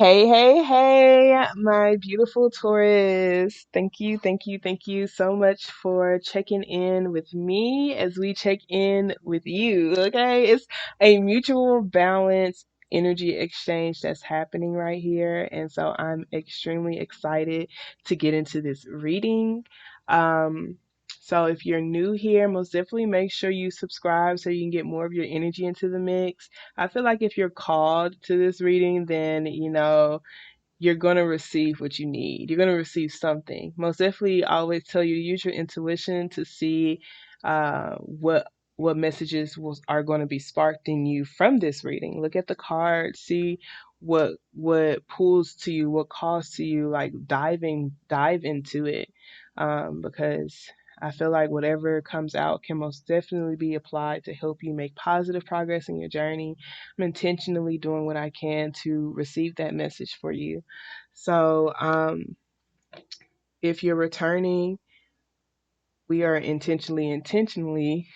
Hey, hey, hey, my beautiful Taurus. Thank you so much for checking in with me as we check in with you. Okay, it's a mutual balance energy exchange that's happening right here. And so I'm extremely excited to get into this reading. Um, so if you're new here, most definitely make sure you subscribe so you can get more of your energy into the mix. I feel like if you're called to this reading, then you're going to receive what you need. You're going to receive something. Most definitely, I always tell you to use your intuition to see what messages are going to be sparked in you from this reading. Look at the card, see what pulls to you, what calls to you, like dive into it, because I feel like whatever comes out can most definitely be applied to help you make positive progress in your journey. I'm intentionally doing what I can to receive that message for you. So, if you're returning, we are intentionally,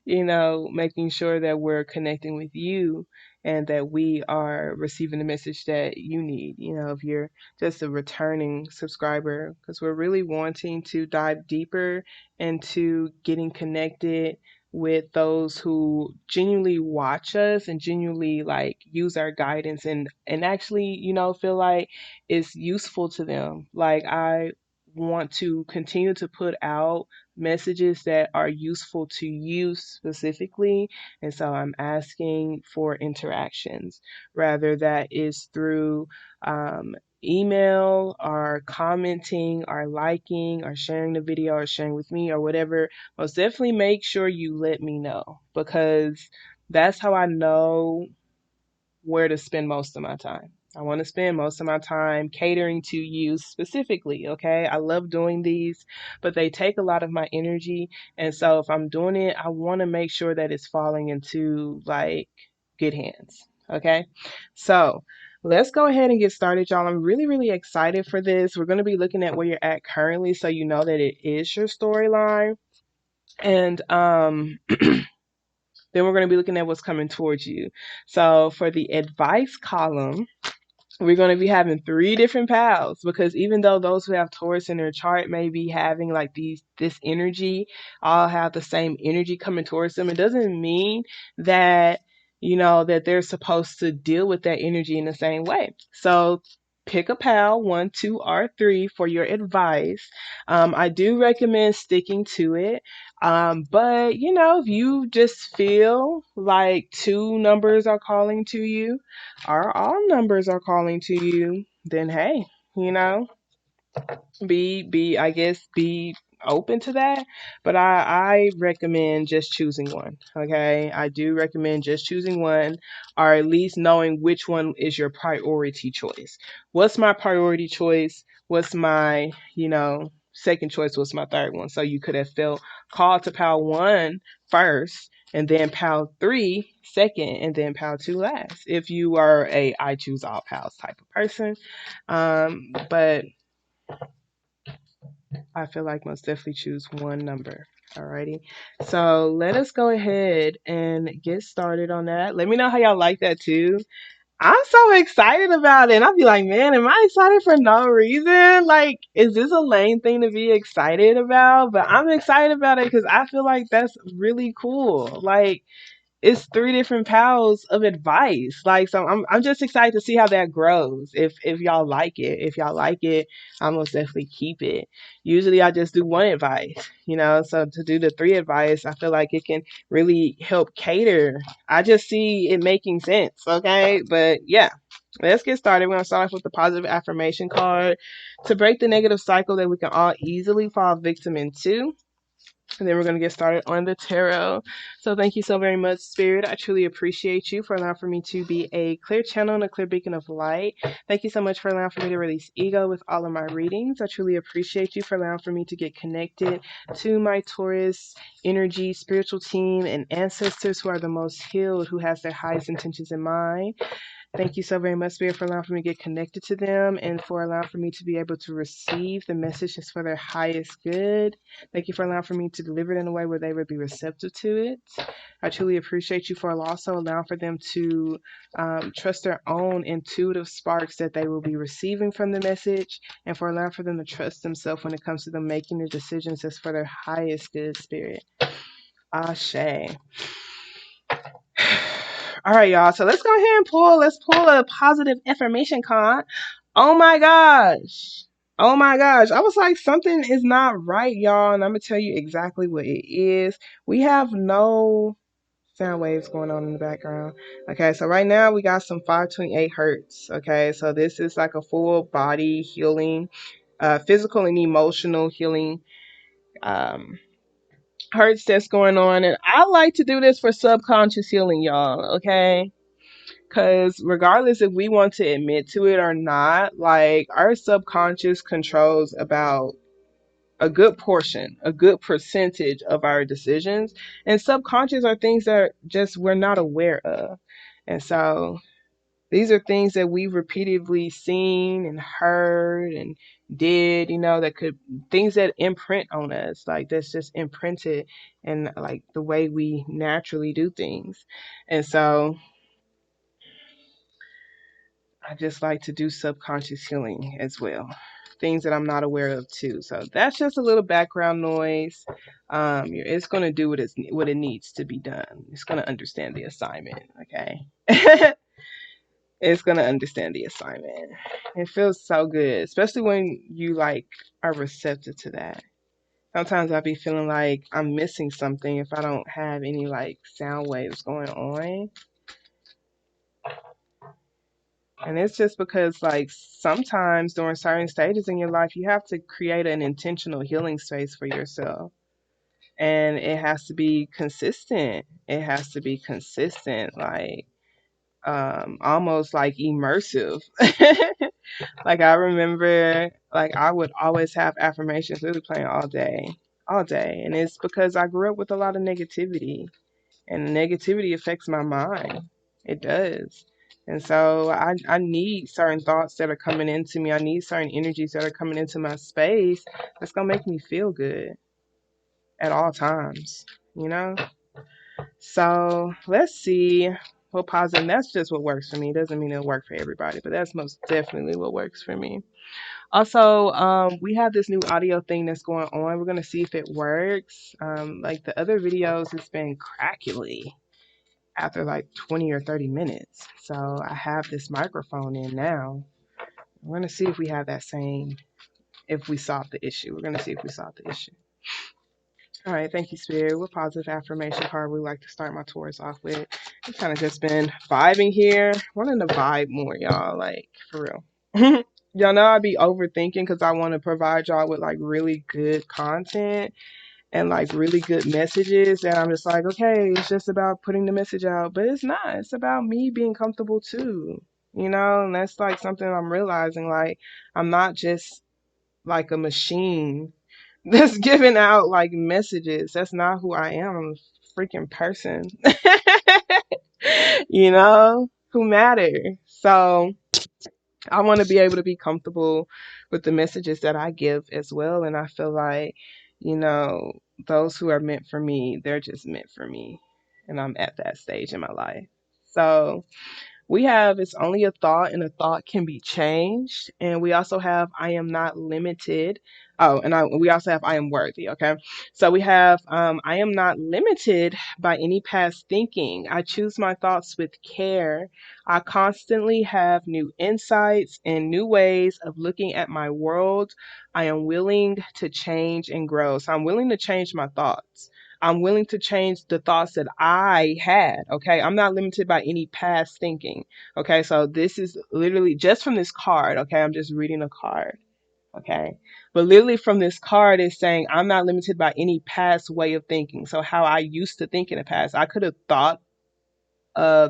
making sure that we're connecting with you and that we are receiving the message that you need. If you're just a returning subscriber, because we're really wanting to dive deeper into getting connected with those who genuinely watch us and genuinely like use our guidance and actually, feel like it's useful to them. Like I want to continue to put out messages that are useful to you specifically. And so I'm asking for interactions, rather that is through um, email or commenting or liking or sharing the video or sharing with me or whatever. Most definitely make sure you let me know, because that's how I know where to spend most of my time. I want to spend most of my time catering to you specifically, okay? I love doing these, but they take a lot of my energy. And so if I'm doing it, I want to make sure that it's falling into like good hands, okay? So let's go ahead and get started, y'all. I'm really, really excited for this. We're going to be looking at where you're at currently so you know that it is your storyline. And then we're going to be looking at what's coming towards you. So for the advice column, we're going to be having three different pals, because even though those who have Taurus in their chart may be having like this energy, all have the same energy coming towards them, it doesn't mean that that they're supposed to deal with that energy in the same way. So pick a pal, one, two, or three for your advice. I do recommend sticking to it. But if you just feel like two numbers are calling to you, or all numbers are calling to you, then hey, you know, be I guess be open to that. But I recommend just choosing one. Okay, I do recommend just choosing one, or at least knowing which one is your priority choice. What's my priority choice? What's my second choice? What's my third one? So you could have felt called to pal one first, and then pal three second, and then pal two last, if you are a I choose all pals type of person. But I feel like most definitely choose one number. Alrighty. So let us go ahead and get started on that. Let me know how y'all like that too. I'm so excited about it. And I'll be like, man, am I excited for no reason? Like, is this a lame thing to be excited about? But I'm excited about it because I feel like that's really cool. Like, it's three different pals of advice. Like, so I'm just excited to see how that grows. If y'all like it. If y'all like it, I'm most definitely keep it. Usually I just do one advice, so to do the three advice, I feel like it can really help cater. I just see it making sense, okay? But yeah. Let's get started. We're going to start off with the positive affirmation card to break the negative cycle that we can all easily fall victim into. And then we're going to get started on the tarot. So thank you so very much, Spirit. I truly appreciate you for allowing for me to be a clear channel and a clear beacon of light. Thank you so much for allowing for me to release ego with all of my readings. I truly appreciate you for allowing for me to get connected to my Taurus energy, spiritual team, and ancestors who are the most healed, who has their highest intentions in mind. Thank you so very much, Spirit, for allowing for me to get connected to them and for allowing for me to be able to receive the messages for their highest good. Thank you for allowing for me to deliver it in a way where they would be receptive to it. I truly appreciate you for also allowing for them to trust their own intuitive sparks that they will be receiving from the message, and for allowing for them to trust themselves when it comes to them making the decisions that's for their highest good, Spirit. Ashe. All right, y'all. So let's go ahead and let's pull a positive affirmation card. Oh my gosh. Oh my gosh. I was like, something is not right, y'all. And I'm going to tell you exactly what it is. We have no sound waves going on in the background. Okay, so right now we got some 528 hertz. Okay, so this is like a full body healing, physical and emotional healing hertz that's going on. And I like to do this for subconscious healing, y'all. Okay. Because regardless if we want to admit to it or not, like our subconscious controls about a good portion, a good percentage of our decisions. And subconscious are things that just we're not aware of. And so these are things that we've repeatedly seen and heard and did, that could, things that imprint on us, like that's just imprinted in like the way we naturally do things. And so I just like to do subconscious healing as well. Things that I'm not aware of too. So that's just a little background noise. It's going to do what it needs to be done. It's going to understand the assignment. Okay. It's going to understand the assignment. It feels so good, especially when you like are receptive to that. Sometimes I be feeling like I'm missing something if I don't have any like sound waves going on. And it's just because, like, sometimes during certain stages in your life, you have to create an intentional healing space for yourself. And it has to be consistent. It has to be consistent, like, almost like immersive. Like, I remember, like, I would always have affirmations really playing all day, all day. And it's because I grew up with a lot of negativity, and negativity affects my mind. It does. And so I need certain thoughts that are coming into me. I need certain energies that are coming into my space that's going to make me feel good at all times, you know? So let's see what positive, that's just what works for me. It doesn't mean it'll work for everybody, but that's most definitely what works for me. Also, we have this new audio thing that's going on. We're going to see if it works. Like the other videos, it's been crackly after like 20 or 30 minutes. So I have this microphone in now. We're going to see if we have that same, if we solve the issue. We're going to see if we solve the issue. All right, thank you, Spirit. What positive affirmation card we like to start my Taurus off with? We've kind of just been vibing here. Wanting to vibe more, y'all, like for real. Y'all know I be overthinking because I want to provide y'all with like really good content and like really good messages. And I'm just like, okay, it's just about putting the message out, but it's not. It's about me being comfortable too, and that's like something I'm realizing. Like, I'm not just like a machine that's giving out like messages. That's not who I am. I'm a freaking person, who matter. So I want to be able to be comfortable with the messages that I give as well. And I feel like, those who are meant for me, they're just meant for me. And I'm at that stage in my life. So we have it's only a thought and a thought can be changed. And we also have I am not limited. Oh, and we also have I am worthy. Okay. So we have I am not limited by any past thinking. I choose my thoughts with care. I constantly have new insights and new ways of looking at my world. I am willing to change and grow. So I'm willing to change my thoughts. I'm willing to change the thoughts that I had. Okay. I'm not limited by any past thinking. Okay. So this is literally just from this card. Okay. I'm just reading a card. Okay. But literally from this card is saying I'm not limited by any past way of thinking. So how I used to think in the past, I could have thought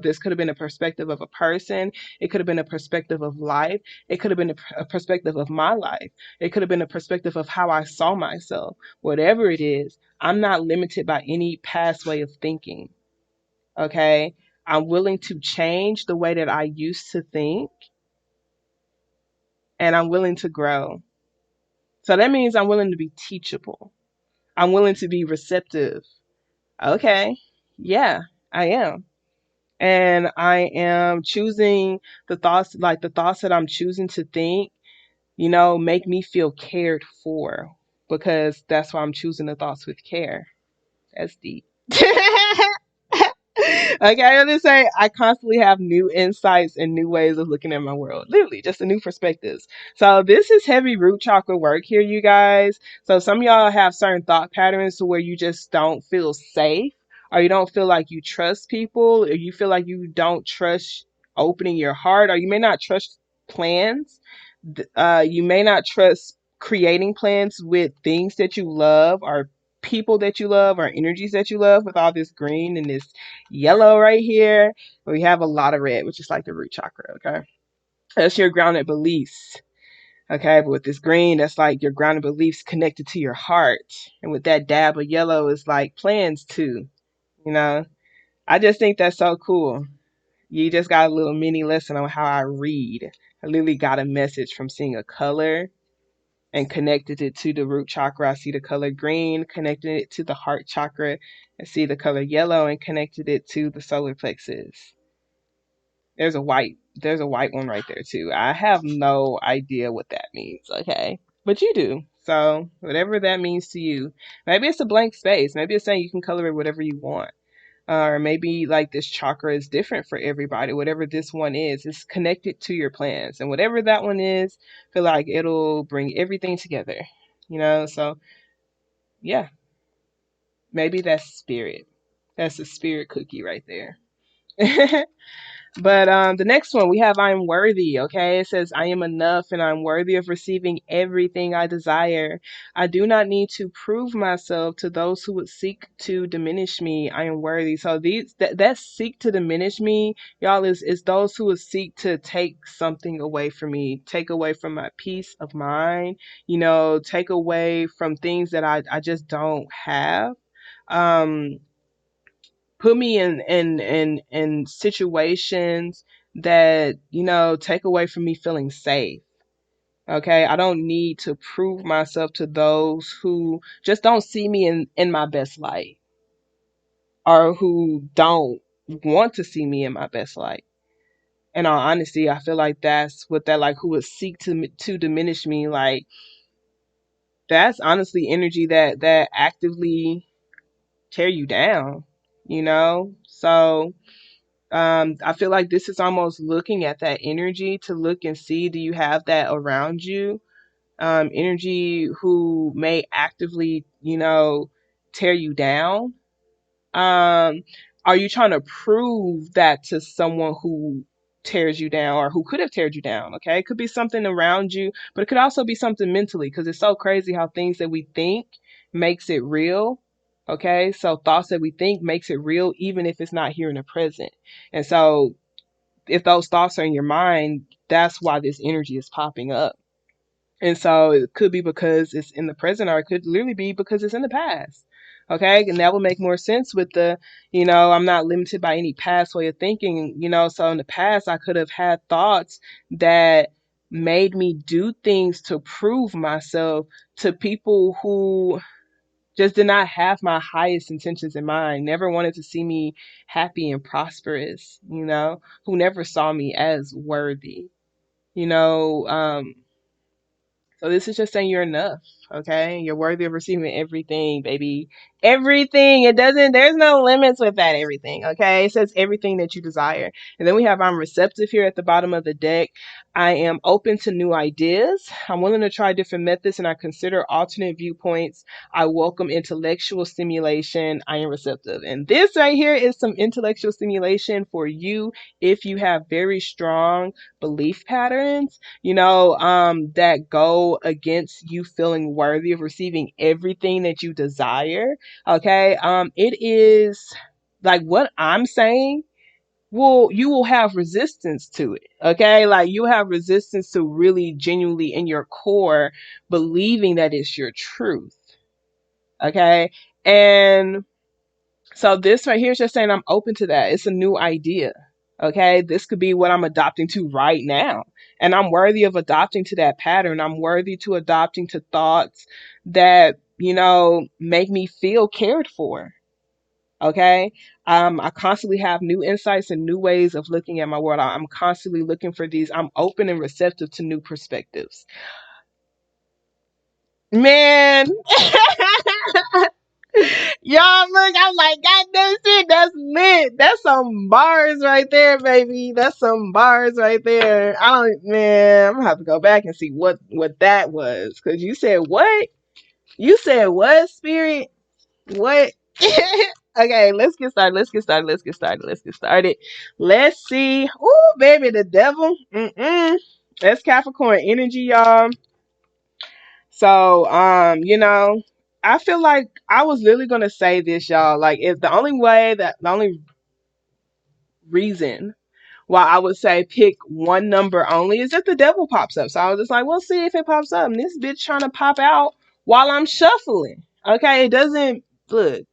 this could have been a perspective of a person. It could have been a perspective of life. It could have been a perspective of my life. It could have been a perspective of how I saw myself. Whatever it is, I'm not limited by any past way of thinking. Okay. I'm willing to change the way that I used to think, and I'm willing to grow. So that means I'm willing to be teachable. I'm willing to be receptive. Okay. Yeah, I am. And I am choosing the thoughts that I'm choosing to think, make me feel cared for, because that's why I'm choosing the thoughts with care. That's deep. Okay, I'm just saying I constantly have new insights and new ways of looking at my world. Literally, just a new perspectives. So this is heavy root chakra work here, you guys. So some of y'all have certain thought patterns to where you just don't feel safe, or you don't feel like you trust people, or you feel like you don't trust opening your heart, or you may not trust plans. You may not trust creating plans with things that you love, or people that you love, or energies that you love, with all this green and this yellow right here. We have a lot of red, which is like the root chakra, okay? That's your grounded beliefs. Okay, but with this green, that's like your grounded beliefs connected to your heart. And with that dab of yellow is like plans too. You know, I just think that's so cool. You just got a little mini lesson on how I read. I literally got a message from seeing a color and connected it to the root chakra. I see the color green, connected it to the heart chakra. I see the color yellow and connected it to the solar plexus. There's a white one right there too. I have no idea what that means, okay? But you do. So whatever that means to you. Maybe it's a blank space. Maybe it's saying you can color it whatever you want. Or maybe like this chakra is different for everybody. Whatever this one is, it's connected to your plans. And whatever that one is, I feel like it'll bring everything together. So yeah, maybe that's spirit. That's a spirit cookie right there. But the next one we have, I am worthy. Okay, it says I am enough and I'm worthy of receiving everything I desire. I do not need to prove myself to those who would seek to diminish me. I am worthy. So that seek to diminish me, y'all, is those who would seek to take something away from me, take away from my peace of mind. Take away from things that I just don't have. Um, Put me in situations that take away from me feeling safe. Okay, I don't need to prove myself to those who just don't see me in my best light, or who don't want to see me in my best light. In all honesty, I feel like that's what that, like, who would seek to diminish me, like, that's honestly energy that actively tear you down, so I feel like this is almost looking at that energy to look and see, do you have that around you? Energy who may actively, tear you down. Are you trying to prove that to someone who tears you down, or who could have teared you down? Okay, it could be something around you, but it could also be something mentally, because it's so crazy how things that we think makes it real. Okay, so thoughts that we think makes it real, even if it's not here in the present. And so if those thoughts are in your mind, that's why this energy is popping up. And so it could be because it's in the present, or it could literally be because it's in the past. Okay. And that will make more sense with I'm not limited by any past way of thinking, so in the past, I could have had thoughts that made me do things to prove myself to people who just did not have my highest intentions in mind, never wanted to see me happy and prosperous, who never saw me as worthy, you know. So this is just saying you're enough, okay? You're worthy of receiving everything, baby. Everything. There's no limits with that everything, okay? It says everything that you desire. And then we have I'm receptive here at the bottom of the deck. I am open to new ideas. I'm willing to try different methods, and I consider alternate viewpoints. I welcome intellectual stimulation. I am receptive. And this right here is some intellectual stimulation for you if you have very strong belief patterns, that go against you feeling worthy of receiving everything that you desire. Okay. It is like what I'm saying. You will have resistance to it. Okay. Like, you have resistance to really genuinely in your core believing that it's your truth. Okay. And So this right here is just saying I'm open to that. It's a new idea. Okay. This could be what I'm adopting to right now. And I'm worthy of adopting to that pattern. I'm worthy to adopting to thoughts that, make me feel cared for. Okay. I constantly have new insights and new ways of looking at my world. I'm constantly looking for these. I'm open and receptive to new perspectives. Man. Y'all look, I'm like, God damn shit, that's lit. That's some bars right there, baby. That's some bars right there. I'm gonna have to go back and see what that was. Cause you said what? You said what, spirit? What? Okay, let's get started. Let's see. Ooh, baby, the devil. That's Capricorn energy, y'all. So, I feel like I was literally gonna say this, y'all. Like, if the only reason why I would say pick one number only is if the devil pops up. So I was just like, we'll see if it pops up. And this bitch trying to pop out while I'm shuffling. Okay, it doesn't look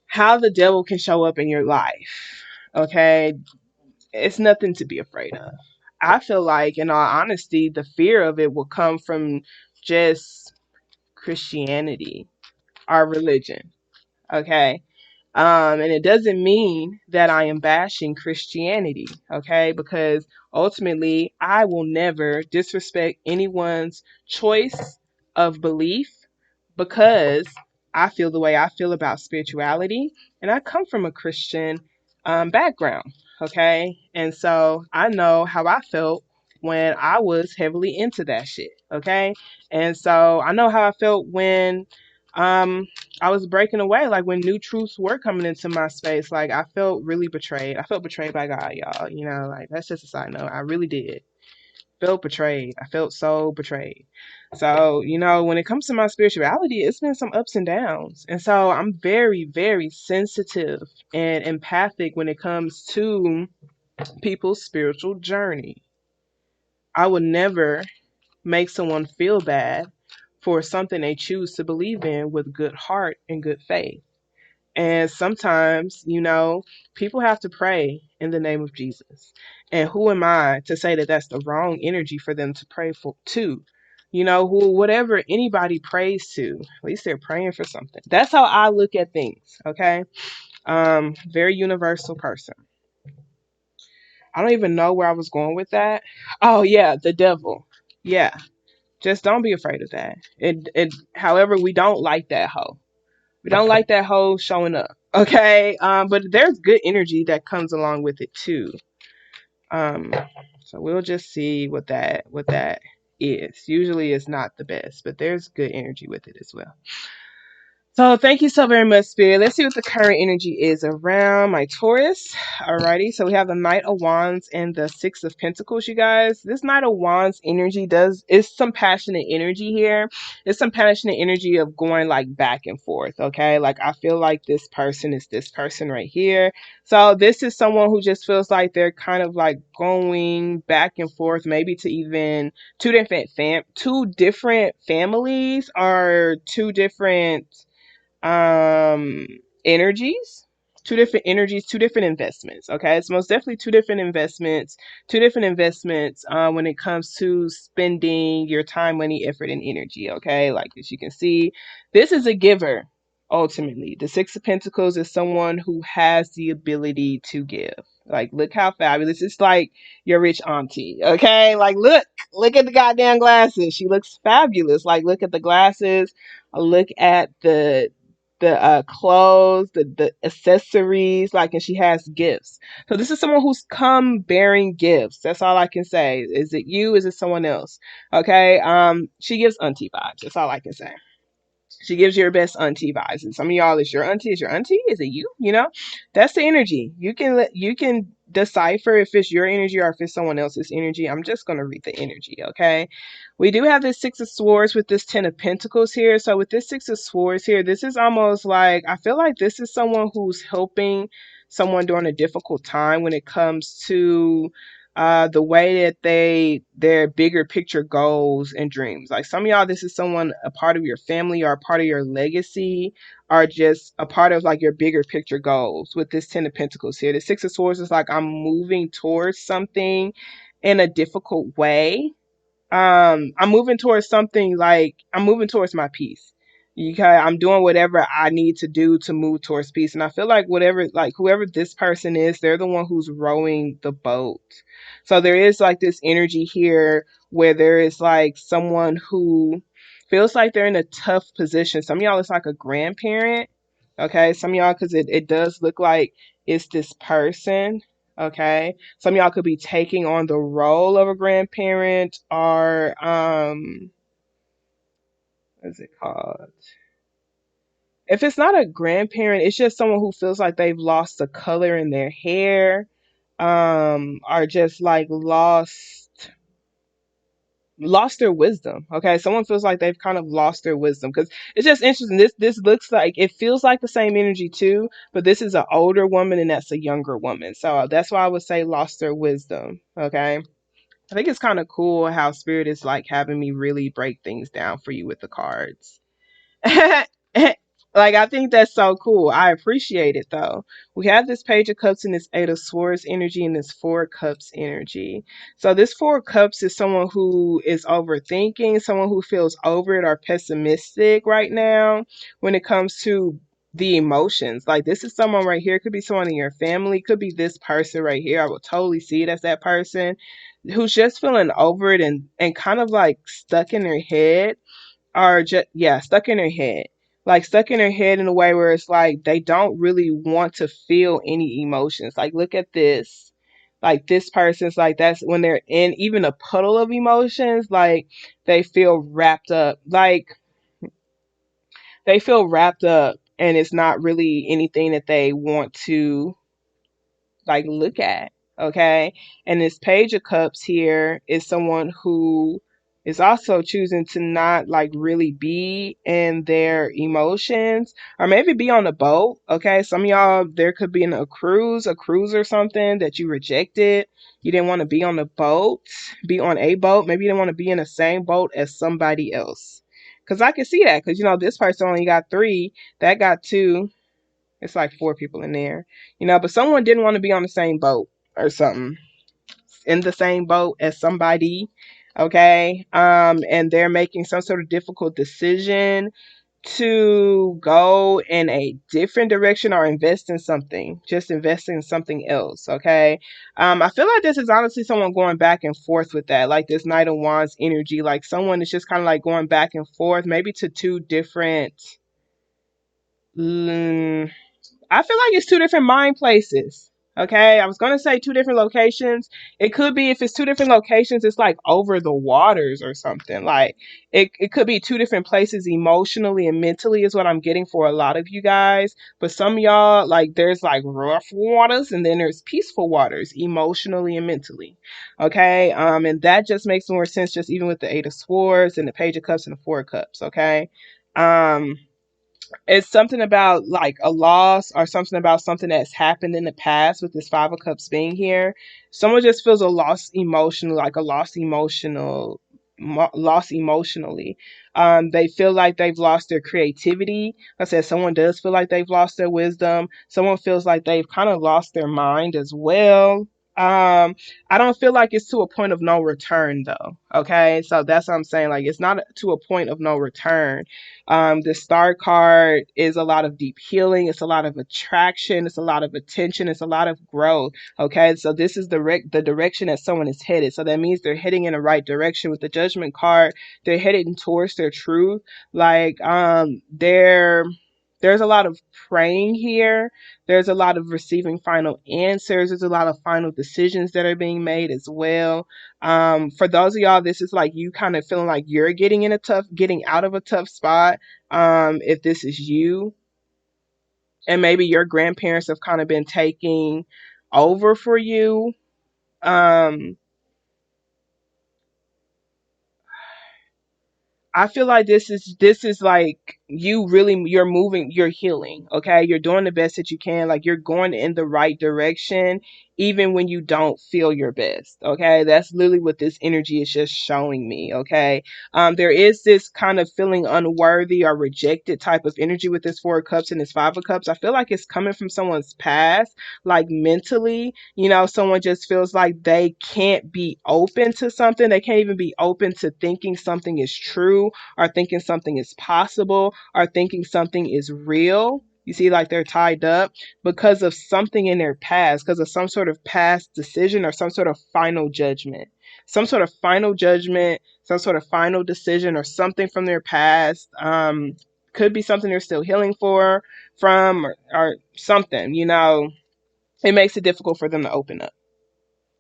how the devil can show up in your life. Okay, it's nothing to be afraid of. I feel like, in all honesty, the fear of it will come from just Christianity, our religion. Okay. And it doesn't mean that I am bashing Christianity, okay? Because ultimately, I will never disrespect anyone's choice of belief because I feel the way I feel about spirituality, and I come from a Christian background, okay? And so I know how I felt when I was heavily into that shit, okay? And so I know how I felt when I was breaking away, like when new truths were coming into my space. Like I felt really betrayed. I felt betrayed by God, y'all. Like that's just a side note. I really did. Felt betrayed. I felt so betrayed. So, when it comes to my spirituality, it's been some ups and downs. And so I'm very, very sensitive and empathic when it comes to people's spiritual journey. I would never make someone feel bad for something they choose to believe in with good heart and good faith. And sometimes, people have to pray in the name of Jesus. And who am I to say that that's the wrong energy for them to pray for too? Whatever anybody prays to, at least they're praying for something. That's how I look at things. Okay. Very universal person. I don't even know where I was going with that. Oh yeah, the devil. Yeah. Just don't be afraid of that. However, we don't like that hoe. We don't like that hoe showing up. Okay. But there's good energy that comes along with it too. Um, so we'll just see what that is. Usually it's not the best, but there's good energy with it as well. So thank you so very much, Spirit. Let's see what the current energy is around my Taurus. Alrighty, so we have the Knight of Wands and the Six of Pentacles, you guys. This Knight of Wands energy is some passionate energy here. It's some passionate energy of going like back and forth, okay? Like I feel like this person is this person right here. So this is someone who just feels like they're kind of like going back and forth, maybe to even two different families or two different um energies, two different investments. Okay, it's most definitely two different investments when it comes to spending your time, money, effort, and energy. Okay, like as you can see, this is a giver. Ultimately, the Six of Pentacles is someone who has the ability to give. Like, look how fabulous. It's like your rich auntie. Okay, like look at the goddamn glasses. She looks fabulous. Like, look at the glasses. Look at the clothes, the accessories, like, and she has gifts. So this is someone who's come bearing gifts. That's all I can say. Is it you? Is it someone else? Okay. She gives auntie vibes. That's all I can say. She gives your best auntie vibes. And some of y'all, is your auntie? Is your auntie? Is it you? That's the energy. You can decipher if it's your energy or if it's someone else's energy. I'm just gonna read the energy, okay? We do have this Six of Swords with this Ten of Pentacles here. So with this Six of Swords here, this is almost like, I feel like this is someone who's helping someone during a difficult time when it comes to the way that their bigger picture goals and dreams. Like some of y'all, this is someone, a part of your family or a part of your legacy, or just a part of like your bigger picture goals. With this 10 of Pentacles here, the 6 of Swords is like, I'm moving towards something in a difficult way. I'm moving towards something, like I'm moving towards my peace. Okay, I'm doing whatever I need to do to move towards peace. And I feel like whatever, like whoever this person is, they're the one who's rowing the boat. So there is like this energy here where there is like someone who feels like they're in a tough position. Some of y'all, it's like a grandparent. Okay, some of y'all, because it does look like it's this person. Okay, some of y'all could be taking on the role of a grandparent, or what is it called? If it's not a grandparent, it's just someone who feels like they've lost the color in their hair, or just like lost their wisdom. Okay, someone feels like they've kind of lost their wisdom, because it's just interesting. This looks like, it feels like the same energy too, but this is an older woman and that's a younger woman. So that's why I would say lost their wisdom. Okay. I think it's kind of cool how Spirit is like having me really break things down for you with the cards. Like, I think that's so cool. I appreciate it though. We have this Page of Cups and this 8 of Swords energy and this 4 of Cups energy. So this 4 of Cups is someone who is overthinking, someone who feels over it or pessimistic right now when it comes to the emotions. Like, this is someone right here. It could be someone in your family. It could be this person right here. I will totally see it as that person who's just feeling over it, and kind of like stuck in their head, or just, yeah, stuck in their head. Like stuck in their head in a way where it's like they don't really want to feel any emotions. Like, look at this. Like, this person's like, that's when they're in even a puddle of emotions, like they feel wrapped up. Like, they feel wrapped up, and it's not really anything that they want to like look at. Okay. And this Page of Cups here is someone who is also choosing to not like really be in their emotions, or maybe be on a boat. Okay, some of y'all, there could be in a cruise or something that you rejected. You didn't want to be on the boat, be on a boat. Maybe you didn't want to be in the same boat as somebody else, because I can see that, because this person only got 3, that got 2. It's like 4 people in there, but someone didn't want to be on the same boat or something, in the same boat as somebody, okay? And they're making some sort of difficult decision to go in a different direction, or invest in something, just invest in something else, okay? I feel like this is honestly someone going back and forth with that, like this Knight of Wands energy, like someone is just kind of like going back and forth, maybe to 2 different, mm, I feel like it's 2 different mind places. Okay, I was gonna say 2 different locations. It could be, if it's 2 different locations, it's like over the waters or something. Like, it could be 2 different places emotionally and mentally, is what I'm getting for a lot of you guys. But some of y'all, like, there's like rough waters and then there's peaceful waters emotionally and mentally. Okay, and that just makes more sense, just even with the 8 of Swords and the Page of Cups and the 4 of Cups. Okay, um it's something about like a loss, or something about something that's happened in the past, with this 5 of Cups being here. Someone just feels a loss emotionally, like a loss emotionally. They feel like they've lost their creativity. Like I said, someone does feel like they've lost their wisdom. Someone feels like they've kind of lost their mind as well. I don't feel like it's to a point of no return though. Okay, so that's what I'm saying. Like, it's not to a point of no return. The Star card is a lot of deep healing. It's a lot of attraction. It's a lot of attention. It's a lot of growth. Okay, so this is the direction that someone is headed. So that means they're heading in the right direction. With the Judgment card, they're heading towards their truth. Like, there's a lot of praying here. There's a lot of receiving final answers. There's a lot of final decisions that are being made as well. For those of y'all, this is like you kind of feeling like you're getting out of a tough spot. If this is you, and maybe your grandparents have kind of been taking over for you. Um, I feel like this is like you really, you're moving, you're healing, okay? You're doing the best that you can, like you're going in the right direction, even when you don't feel your best. Okay, that's literally what this energy is just showing me. Okay, there is this kind of feeling unworthy or rejected type of energy with this Four of Cups and this Five of Cups. I feel like it's coming from someone's past, like mentally. Someone just feels like they can't be open to something. They can't even be open to thinking something is true, or thinking something is possible, or thinking something is real. You see, like they're tied up because of something in their past, because of some sort of past decision or some sort of final judgment. Some sort of final judgment, some sort of final decision, or something from their past. Could be something they're still healing from, or something. It makes it difficult for them to open up,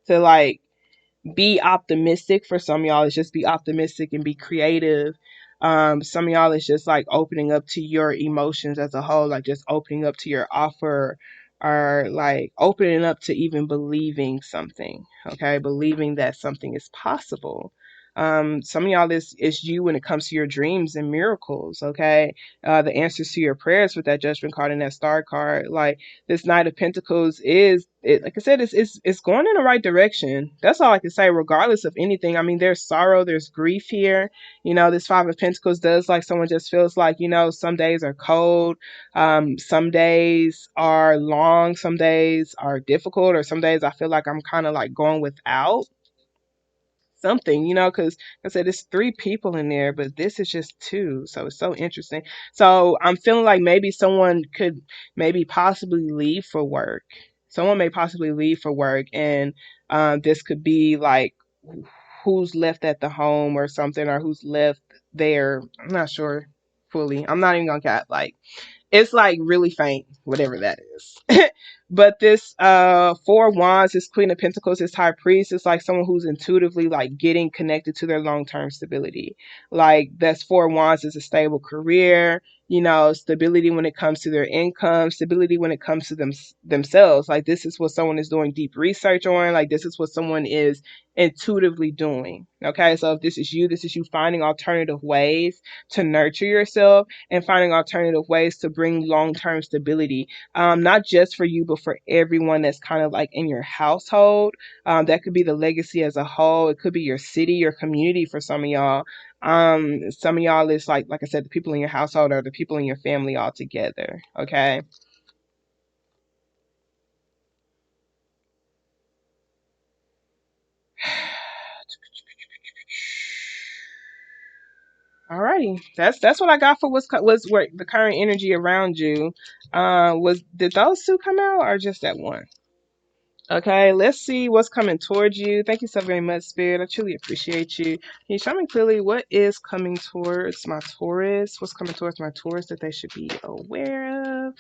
to like be optimistic. For some of y'all, it's just be optimistic and be creative. Some of y'all, it's just like opening up to your emotions as a whole, like just opening up to your offer, or like opening up to even believing something. Okay, believing that something is possible. Some of y'all, is you when it comes to your dreams and miracles. Okay, the answers to your prayers with that Judgment card and that Star card. Like this Knight of Pentacles is it, like I said, it's going in the right direction. That's all I can say, regardless of anything. I mean, there's sorrow, there's grief here. This Five of Pentacles does, like, someone just feels like, some days are cold, some days are long, some days are difficult, or some days I feel like I'm kind of like going without something, because I said it's three people in there, but this is just two. So it's so interesting. So I'm feeling like maybe someone could maybe possibly leave for work. Someone may possibly leave for work, and this could be like who's left at the home or something, or who's left there. I'm not sure fully. I'm not even gonna cap, like, it's like really faint, whatever that is. But this Four of Wands, this Queen of Pentacles, this High Priest, is like someone who's intuitively like getting connected to their long-term stability. Like that's Four of Wands is a stable career, stability when it comes to their income, stability when it comes to themselves. Like this is what someone is doing deep research on. Like this is what someone is intuitively doing. Okay, so if this is you finding alternative ways to nurture yourself, and finding alternative ways to bring long-term stability, not just for you, but for everyone that's kind of like in your household. That could be the legacy as a whole. It could be your city, your community for some of y'all. Some of y'all is like I said, the people in your household or the people in your family all together. Okay. Alrighty, that's what I got for was what the current energy around you. Did those two come out or just that one? Okay, let's see what's coming towards you. Thank you so very much, Spirit. I truly appreciate you. Can you show me clearly what is coming towards my Taurus? What's coming towards my Taurus that they should be aware of?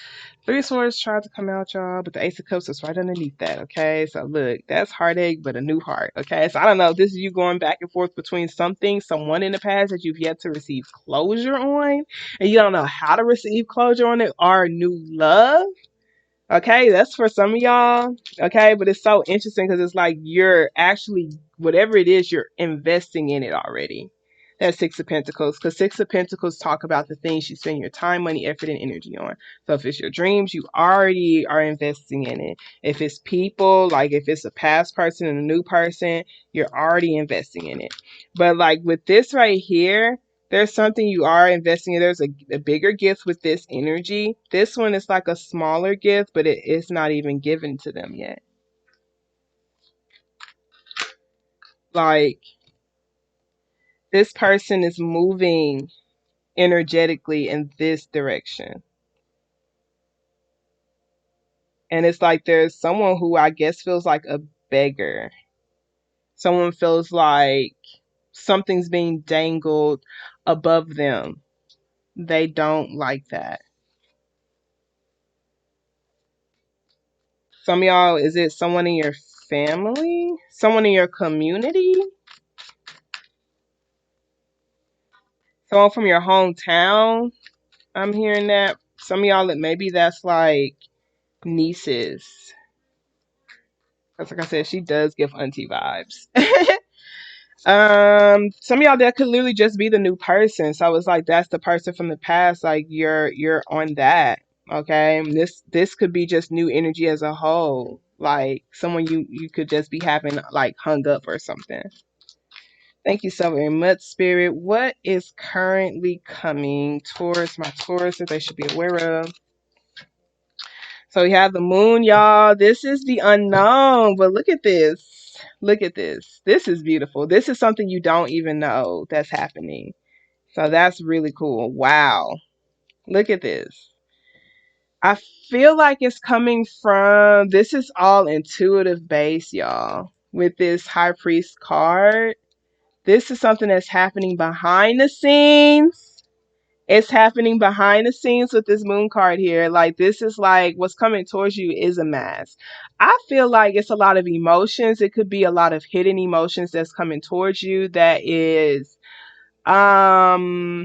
Three of Swords tried to come out, y'all, but the Ace of Cups is right underneath that, okay? So look, that's heartache, but a new heart, okay? So I don't know if this is you going back and forth between someone in the past that you've yet to receive closure on, and you don't know how to receive closure on it, or new love. Okay, that's for some of y'all. Okay, but it's so interesting because it's like you're actually, whatever it is, you're investing in it already. That's Six of Pentacles, because Six of Pentacles talk about the things you spend your time, money, effort, and energy on. So if it's your dreams, you already are investing in it. If it's people, like if it's a past person and a new person, you're already investing in it. But like with this right here, there's something you are investing in. There's a bigger gift with this energy. This one is like a smaller gift, but it's not even given to them yet. Like this person is moving energetically in this direction. And it's like there's someone who I guess feels like a beggar. Someone feels like something's being dangled above them. They don't like that. Some of y'all, is it someone in your family? Someone in your community? Someone from your hometown? I'm hearing that. Some of y'all, maybe that's like nieces. Because like I said, she does give auntie vibes. Some of y'all, that could literally just be the new person. So it's like that's the person from the past. Like you're on that. Okay. This could be just new energy as a whole. like someone you could just be having like hung up or something. Thank you so very much, Spirit. What is currently coming towards my Taurus that they should be aware of? So we have the moon, y'all. This is the unknown, but look at this. Look at this. This is beautiful. This is something you don't even know that's happening. So that's really cool. Wow. Look at this. I feel like it's coming from, this is all intuitive base, y'all. With this High Priest card, this is something that's happening behind the scenes. It's happening behind the scenes with this moon card here. Like, this is like what's coming towards you is a mask. I feel like it's a lot of emotions. It could be a lot of hidden emotions that's coming towards you that is, that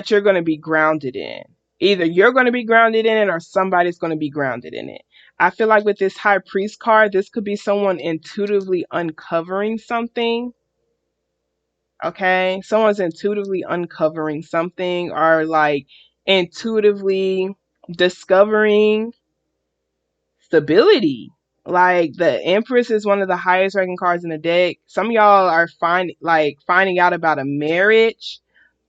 you're going to be grounded in. Either you're going to be grounded in it or somebody's going to be grounded in it. I feel like with this High Priest card, this could be someone intuitively uncovering something. Okay, someone's intuitively uncovering something or like intuitively discovering stability. Like the Empress is one of the highest ranking cards in the deck. Some of y'all are finding out about a marriage,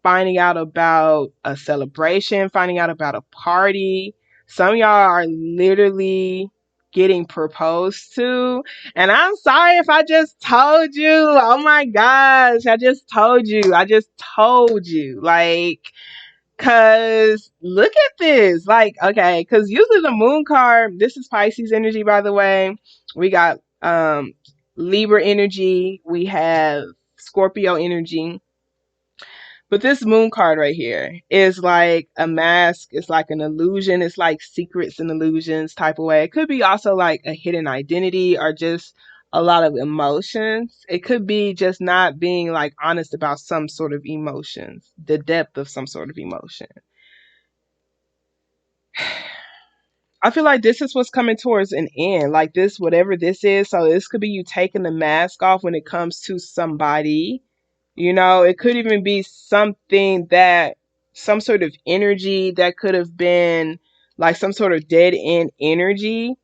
finding out about a celebration, finding out about a party. Some of y'all are literally getting proposed to. And I'm sorry if I just told you. Oh my gosh, I just told you. I just told you. Like, cause look at this. Like, okay, cause usually the moon card, this is Pisces energy, by the way. We got Libra energy, we have Scorpio energy. But this moon card right here is like a mask. It's like an illusion. It's like secrets and illusions type of way. It could be also like a hidden identity or just a lot of emotions. It could be just not being like honest about some sort of emotions, the depth of some sort of emotion. I feel like this is what's coming towards an end. Like this, whatever this is. So this could be you taking the mask off when it comes to somebody. You know, it could even be something that, some sort of energy that could have been like some sort of dead end energy.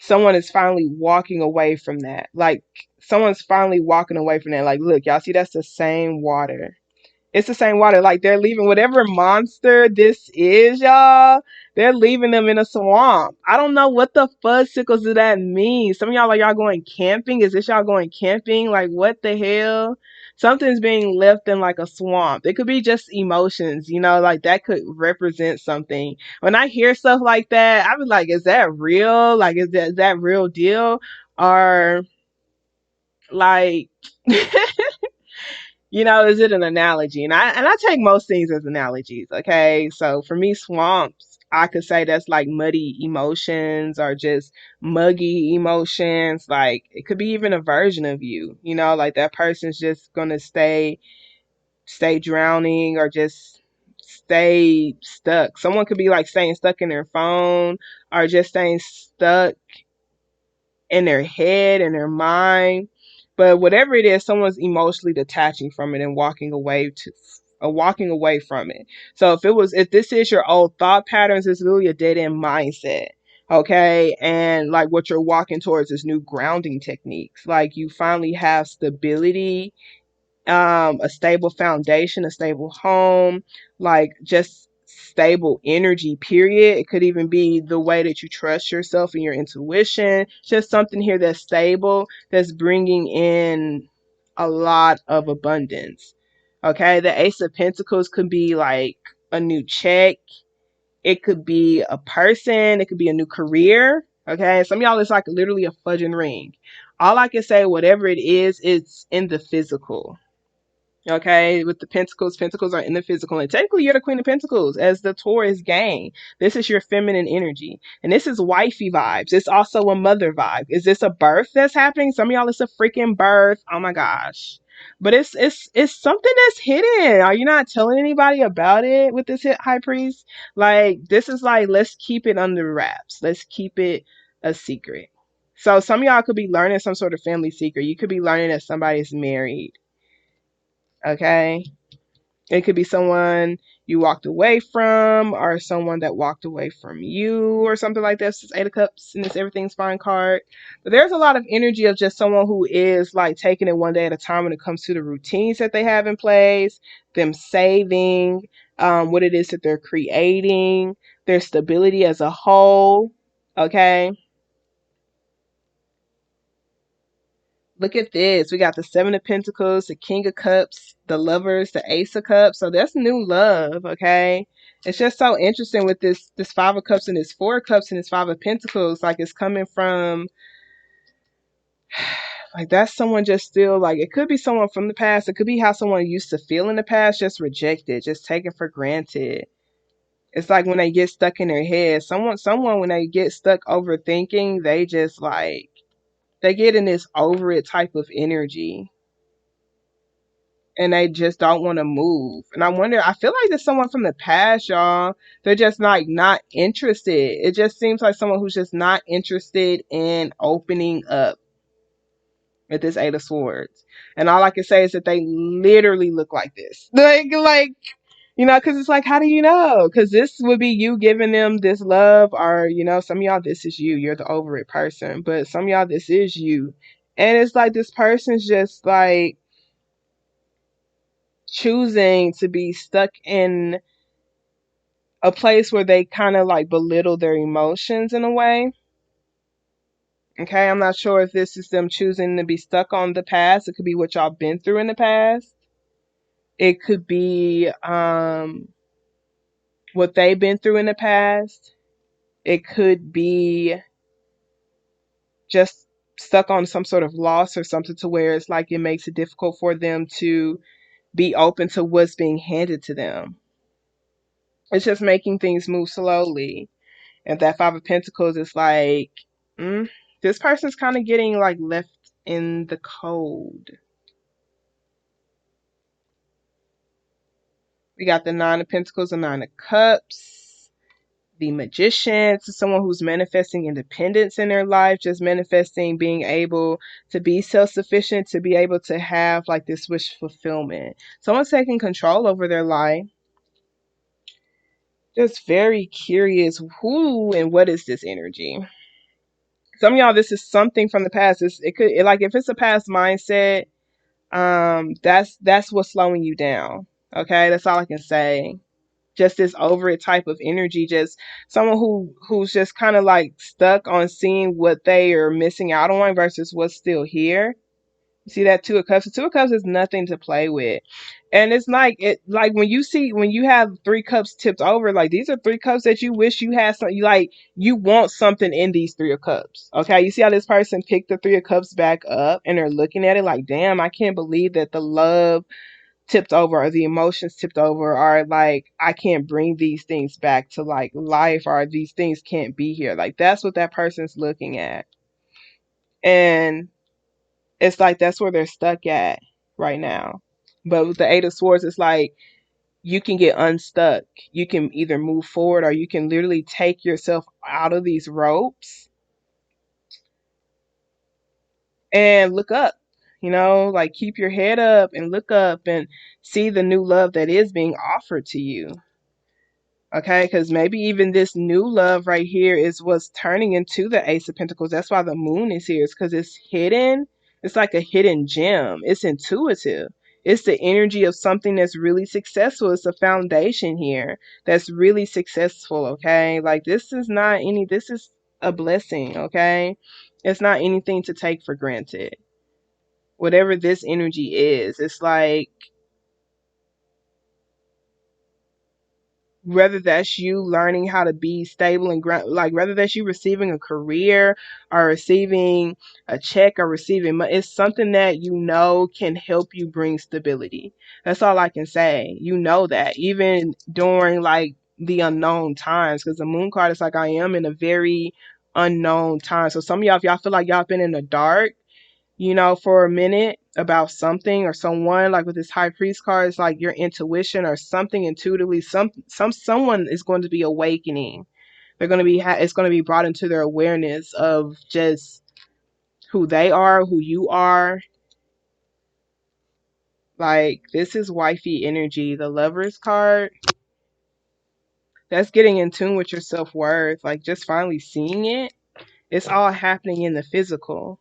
Someone is finally walking away from that. Like someone's finally walking away from that. Like, look, y'all see, that's the same water. It's the same water. Like they're leaving whatever monster this is, y'all. They're leaving them in a swamp. I don't know what the fuzzicles do that mean. Some of y'all are y'all going camping. Is this y'all going camping? Like what the hell? Something's being left in like a swamp. It could be just emotions, you know, like that could represent something. When I hear stuff like that, I be like, is that real? Like, is that real deal? Or like you know, is it an analogy? And I take most things as analogies, okay? So for me, swamps, I could say that's like muddy emotions or just muggy emotions. Like it could be even a version of you, you know, like that person's just gonna stay drowning or just stay stuck. Someone could be like staying stuck in their phone or just staying stuck in their head and their mind. But whatever it is, someone's emotionally detaching from it and walking away from it. So if this is your old thought patterns, it's really a dead end mindset. Okay. And like what you're walking towards is new grounding techniques. Like you finally have stability, a stable foundation, a stable home, like just stable energy, period. It could even be the way that you trust yourself and your intuition. Just something here that's stable, that's bringing in a lot of abundance. Okay, the Ace of Pentacles could be like a new check. It could be a person. It could be a new career. Okay, some of y'all, it's like literally a fudging ring. All I can say, whatever it is, it's in the physical. Okay, with the Pentacles, Pentacles are in the physical, and technically you're the Queen of Pentacles as the Taurus gang. This is your feminine energy, and this is wifey vibes. It's also a mother vibe. Is this a birth that's happening? Some of y'all, it's a freaking birth. Oh my gosh! But it's something that's hidden. Are you not telling anybody about it with this High Priest? Like this is like, let's keep it under wraps. Let's keep it a secret. So some of y'all could be learning some sort of family secret. You could be learning that somebody's married. Okay, it could be someone you walked away from, or someone that walked away from you, or something like this. It's Eight of Cups and this Everything's Fine card. But there's a lot of energy of just someone who is like taking it one day at a time when it comes to the routines that they have in place, them saving, what it is that they're creating, their stability as a whole. Okay. Look at this. We got the Seven of Pentacles, the King of Cups, the Lovers, the Ace of Cups. So that's new love, okay? It's just so interesting with this Five of Cups and this Four of Cups and this Five of Pentacles. Like, it's coming from, like, that's someone just still, like, it could be someone from the past. It could be how someone used to feel in the past, just rejected, just taken for granted. It's like when they get stuck in their head. Someone when they get stuck overthinking, they just like, they get in this over it type of energy. And they just don't want to move. And I wonder, I feel like there's someone from the past, y'all. They're just like not interested. It just seems like someone who's just not interested in opening up with this Eight of Swords. And all I can say is that they literally look like this. Like, you know, because it's like, how do you know? Because this would be you giving them this love, or, you know, some of y'all, this is you. You're the over it person. But some of y'all, this is you. And it's like this person's just like choosing to be stuck in a place where they kind of like belittle their emotions in a way. Okay, I'm not sure if this is them choosing to be stuck on the past. It could be what y'all been through in the past. It could be what they've been through in the past. It could be just stuck on some sort of loss or something to where it's like it makes it difficult for them to be open to what's being handed to them. It's just making things move slowly. And that Five of Pentacles is like, mm, this person's kind of getting like left in the cold. We got the Nine of Pentacles and Nine of Cups. The Magician. It's someone who's manifesting independence in their life, just manifesting being able to be self-sufficient, to be able to have like this wish fulfillment. Someone's taking control over their life. Just very curious who and what is this energy? Some of y'all, this is something from the past. It could, like, if it's a past mindset, that's what's slowing you down. Okay, that's all I can say. Just this over it type of energy, just someone who's just kind of like stuck on seeing what they are missing out on versus what's still here. See that Two of Cups? The Two of Cups is nothing to play with. And it's like when you have three cups tipped over, like these are three cups that you wish you had something, like you want something in these Three of Cups. Okay. You see how this person picked the Three of Cups back up and they're looking at it like, damn, I can't believe that the love tipped over or the emotions tipped over, or like I can't bring these things back to like life, or these things can't be here. Like that's what that person's looking at. And it's like that's where they're stuck at right now. But with the Eight of Swords, it's like you can get unstuck. You can either move forward or you can literally take yourself out of these ropes and look up. You know, like keep your head up and look up and see the new love that is being offered to you. Okay, because maybe even this new love right here is what's turning into the Ace of Pentacles. That's why the moon is here. It's because it's hidden. It's like a hidden gem. It's intuitive. It's the energy of something that's really successful. It's a foundation here that's really successful. Okay, like this is not any, this is a blessing. Okay, it's not anything to take for granted. Whatever this energy is, it's like, whether that's you learning how to be stable and like whether that's you receiving a career or receiving a check or receiving money, it's something that you know can help you bring stability. That's all I can say. You know that even during like the unknown times, because the moon card is like, I am in a very unknown time. So some of y'all, if y'all feel like y'all been in the dark, you know, for a minute about something or someone, like with this High Priest card, it's like your intuition or something intuitively, someone is going to be awakening. They're going to be, it's going to be brought into their awareness of just who they are, who you are. Like, this is wifey energy. The Lovers card, That's getting in tune with your self-worth, like just finally seeing it. It's all happening in the physical.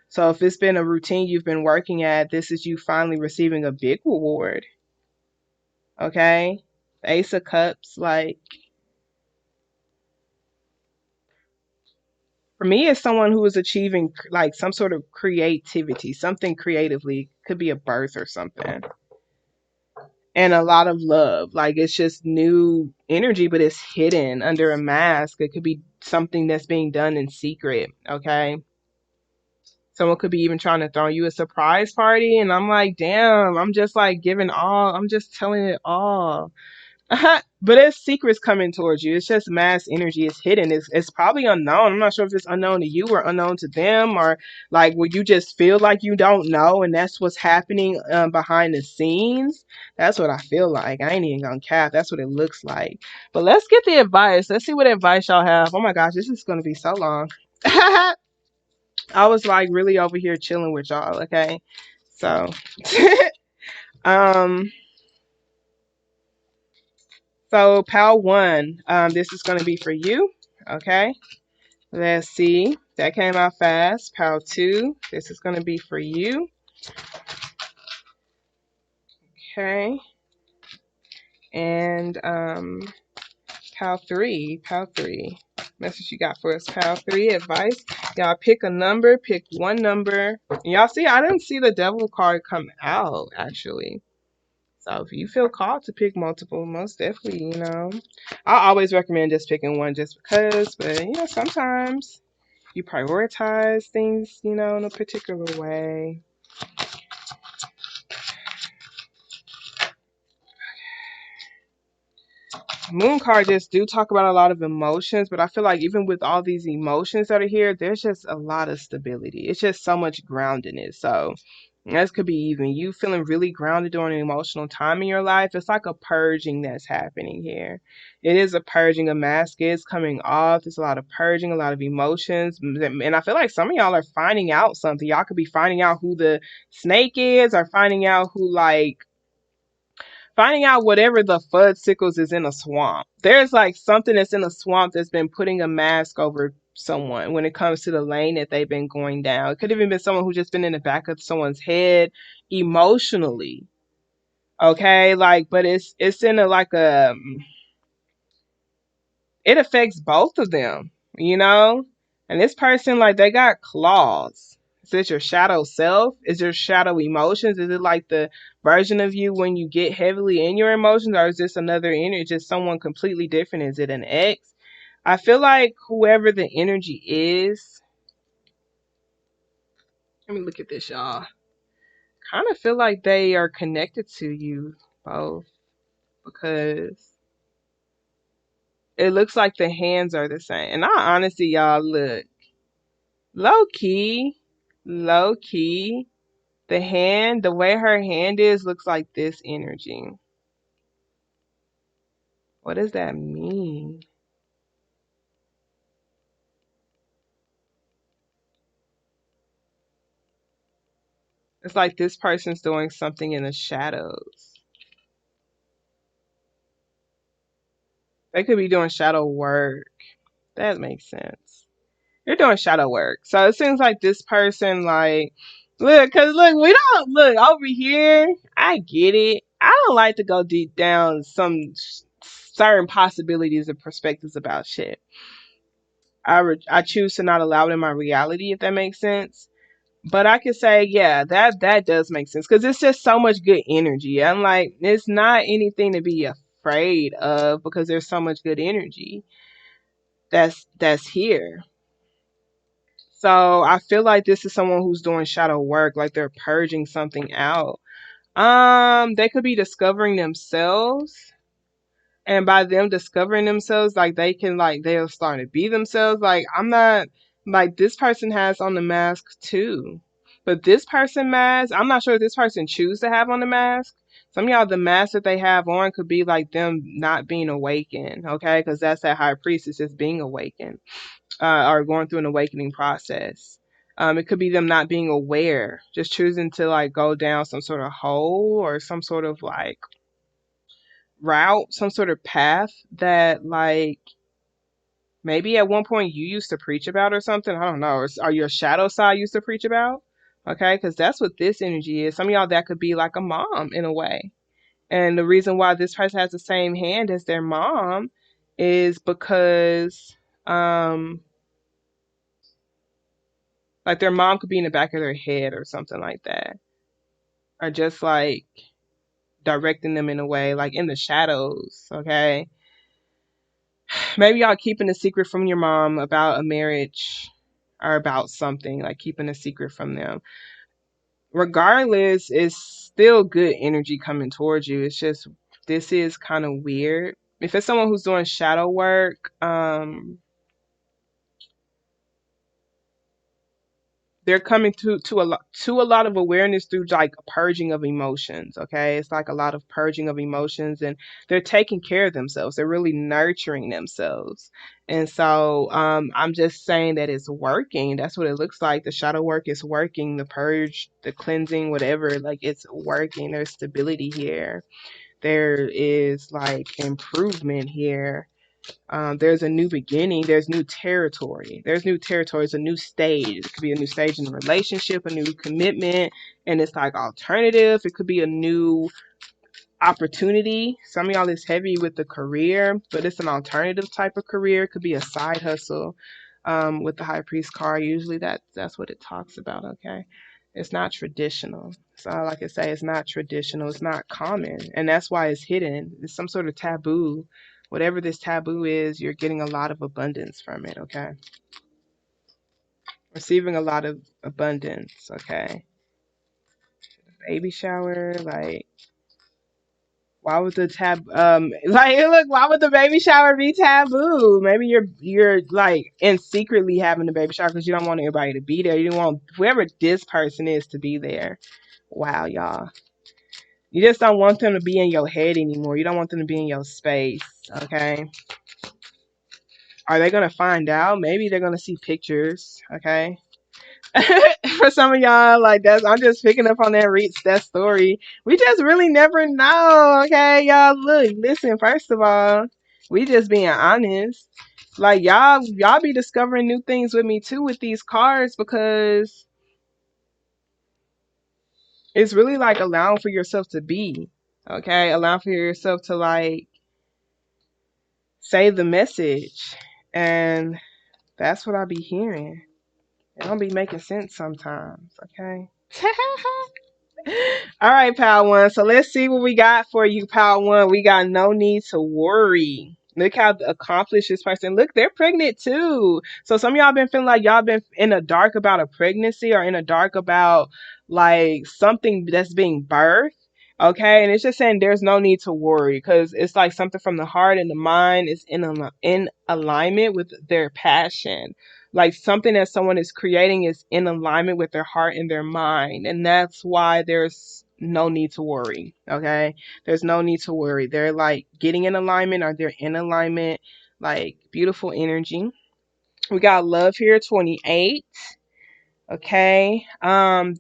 So if it's been a routine you've been working at, this is you finally receiving a big reward. Okay? Ace of Cups, like for me, it's someone who is achieving like some sort of creativity, something creatively, could be a birth or something. And a lot of love. Like it's just new energy, but it's hidden under a mask. It could be something that's being done in secret. Okay. Someone could be even trying to throw you a surprise party. And I'm like, damn, I'm just like giving all, I'm just telling it all. But it's secrets coming towards you. It's just mass energy. It's hidden. It's probably unknown. I'm not sure if it's unknown to you or unknown to them, or like would you just feel like you don't know, and that's what's happening behind the scenes. That's what I feel like. I ain't even gonna cap. That's what it looks like. But let's get the advice. Let's see what advice y'all have. Oh my gosh, this is gonna be so long. I was like really over here chilling with y'all. Okay, so um. So, pal one, this is going to be for you. Okay, let's see. That came out fast. Pal two, this is going to be for you. Okay, and pal three. Message you got for us, pal three. Advice. Y'all pick a number, pick one number. And y'all see, I didn't see the devil card come out actually. So if you feel called to pick multiple, most definitely, I always recommend just picking one just because, but sometimes you prioritize things, in a particular way. Moon card just do talk about a lot of emotions, but I feel like even with all these emotions that are here, there's just a lot of stability. It's just so much groundedness. So this could be even you feeling really grounded during an emotional time in your life. It's like a purging that's happening here. It is a purging. A mask is coming off. There's a lot of purging, a lot of emotions. And I feel like some of y'all are finding out something. Y'all could be finding out who the snake is, or finding out whatever the fud sickles is in a swamp. There's like something that's in a swamp that's been putting a mask over someone when it comes to the lane that they've been going down. It could have even been someone who just been in the back of someone's head emotionally. Okay, like, but it's in a like a it affects both of them. And this person, like, they got claws. Is it your shadow self? Is your shadow emotions? Is it like the version of you when you get heavily in your emotions, or is this another energy, just someone completely different? Is it an ex? I feel like whoever the energy is, let me look at this, y'all. Kind of feel like they are connected to you both, because it looks like the hands are the same. And I honestly, y'all, look, low key, low key, the way her hand is, looks like this energy. What does that mean? It's like this person's doing something in the shadows. They could be doing shadow work. That makes sense. You're doing shadow work. So it seems like this person, like, look, cause look, we don't look over here. I get it. I don't like to go deep down some certain possibilities and perspectives about shit. I choose to not allow it in my reality, if that makes sense. But I could say, yeah, that does make sense, because it's just so much good energy. I'm like, it's not anything to be afraid of, because there's so much good energy that's here. So I feel like this is someone who's doing shadow work, like they're purging something out. They could be discovering themselves, and by them discovering themselves, like they can, like, they'll start to be themselves. Like, I'm not, like, this person has on the mask too, but this person mask, I'm not sure if this person choose to have on the mask. Some of y'all, the mask that they have on could be like them not being awakened, okay, because that's that high priestess just being awakened, or going through an awakening process. It could be them not being aware, just choosing to like go down some sort of hole, or some sort of like route, some sort of path that like maybe at one point you used to preach about or something. I don't know. Or your shadow side used to preach about. Okay, because that's what this energy is. Some of y'all that could be like a mom in a way. And the reason why this person has the same hand as their mom is because um like their mom could be in the back of their head or something like that. Or just like directing them in a way, like in the shadows, okay? Maybe y'all keeping a secret from your mom about a marriage or about something, like keeping a secret from them. Regardless, it's still good energy coming towards you. It's just this is kind of weird. If it's someone who's doing shadow work, they're coming to a lot of awareness through like purging of emotions. Okay, it's like a lot of purging of emotions, and they're taking care of themselves. They're really nurturing themselves, and so I'm just saying that it's working. That's what it looks like. The shadow work is working. The purge, the cleansing, whatever, like it's working. There's stability here. There is like improvement here. There's a new beginning. There's new territory. There's new territory. It's a new stage. It could be a new stage in a relationship, a new commitment, and it's like alternative. It could be a new opportunity. Some of y'all is heavy with the career, but it's an alternative type of career. It could be a side hustle. With the high priest card, usually that's what it talks about. Okay, it's not traditional. So, like I say, it's not traditional. It's not common, and that's why it's hidden. It's some sort of taboo. Whatever this taboo is, you're getting a lot of abundance from it. Okay, receiving a lot of abundance. Okay, baby shower, like why would the like look, why would the baby shower be taboo? Maybe you're like in secretly having the baby shower because you don't want everybody to be there. You don't want whoever this person is to be there. Wow, y'all. You just don't want them to be in your head anymore. You don't want them to be in your space. Okay. Are they gonna find out? Maybe they're gonna see pictures. Okay. For some of y'all, like that's I'm just picking up on that story. We just really never know, okay, y'all. Look, listen. First of all, we just being honest. Like y'all be discovering new things with me too with these cards because it's really like allowing for yourself to be, okay, allowing for yourself to like say the message, and that's what I be hearing. It don't be making sense sometimes, okay. All right, Pal One. So let's see what we got for you, Pal One. We got no need to worry. Look how accomplished this person. Look, they're pregnant too. So some of y'all been feeling like y'all been in the dark about a pregnancy or in the dark about like something that's being birthed. Okay, and it's just saying there's no need to worry because it's like something from the heart and the mind is in alignment with their passion, like something that someone is creating is in alignment with their heart and their mind, and that's why there's no need to worry. Okay, there's no need to worry. They're like getting in alignment or they're in alignment. Like beautiful energy. We got love here, 28. Okay.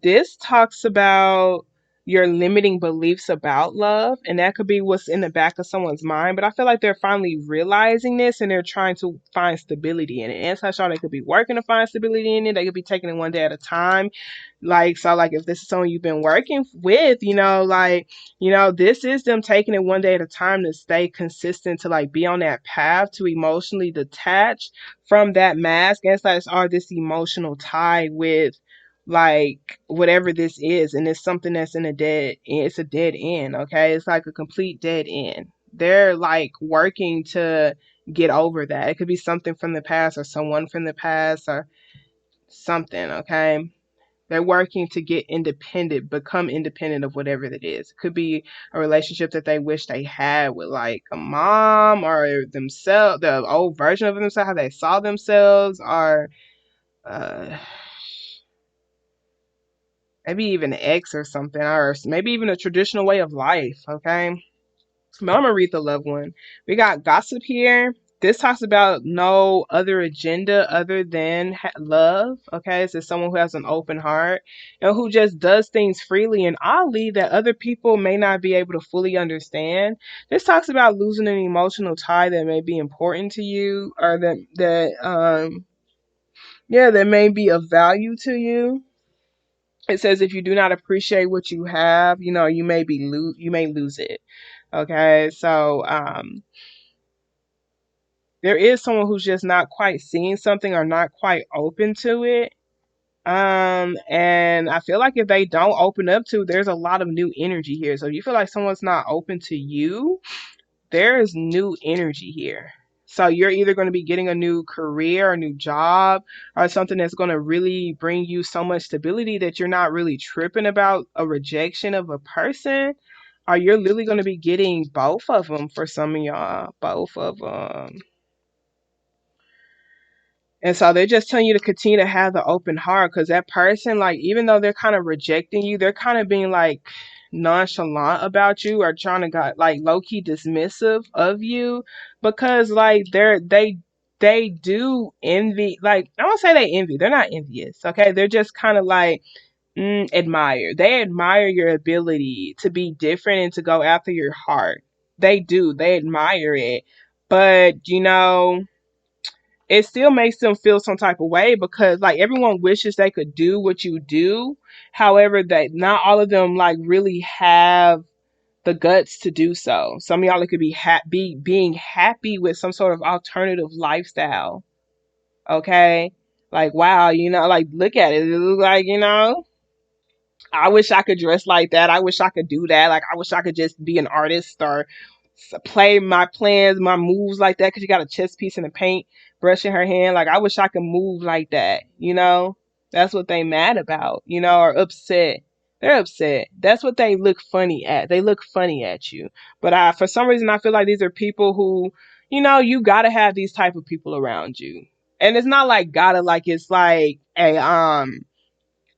This talks about your limiting beliefs about love, and that could be what's in the back of someone's mind. But I feel like they're finally realizing this and they're trying to find stability in it. Anti-star, they could be working to find stability in it. They could be taking it one day at a time. Like, so like if this is someone you've been working with, this is them taking it one day at a time to stay consistent, to like be on that path to emotionally detach from that mask. And it's like, this emotional tie with like whatever this is, and it's something that's it's a dead end. Okay, it's like a complete dead end. They're like working to get over that. It could be something from the past or someone from the past or something. Okay, they're working to get independent, become independent of whatever that is. It could be a relationship that they wish they had with like a mom or themselves, the old version of themselves, how they saw themselves, or uh, maybe even an ex or something, or maybe even a traditional way of life. Okay. But I'm gonna read the loved one. We got gossip here. This talks about no other agenda other than love. Okay, it's someone who has an open heart and who just does things freely and oddly that other people may not be able to fully understand. This talks about losing an emotional tie that may be important to you, or that may be of value to you. It says if you do not appreciate what you have, you may lose it. Okay, so there is someone who's just not quite seeing something or not quite open to it. And I feel like if they don't open up to, there's a lot of new energy here. So if you feel like someone's not open to you, there is new energy here. So you're either going to be getting a new career, a new job, or something that's going to really bring you so much stability that you're not really tripping about a rejection of a person, or you're literally going to be getting both of them for some of y'all, both of them. And so they're just telling you to continue to have the open heart because that person, like, even though they're kind of rejecting you, they're kind of being like nonchalant about you or trying to got like low key dismissive of you because like they do envy. Like, I won't say they envy. They're not envious. Okay, they're just kind of like admire. They admire your ability to be different and to go after your heart. They do. They admire it, but it still makes them feel some type of way because like everyone wishes they could do what you do. However, that not all of them like really have the guts to do so. Some of y'all could be being happy with some sort of alternative lifestyle. Okay. Like, wow, like look at it. It looks like, I wish I could dress like that. I wish I could do that. Like, I wish I could just be an artist or play my plans, my moves like that. Because you got a chess piece and a paint brush in her hand. Like, I wish I could move like that. That's what they mad about. Or upset. They're upset. That's what they look funny at. They look funny at you. But for some reason, I feel like these are people who, you gotta have these type of people around you. And it's not like gotta, like it's like a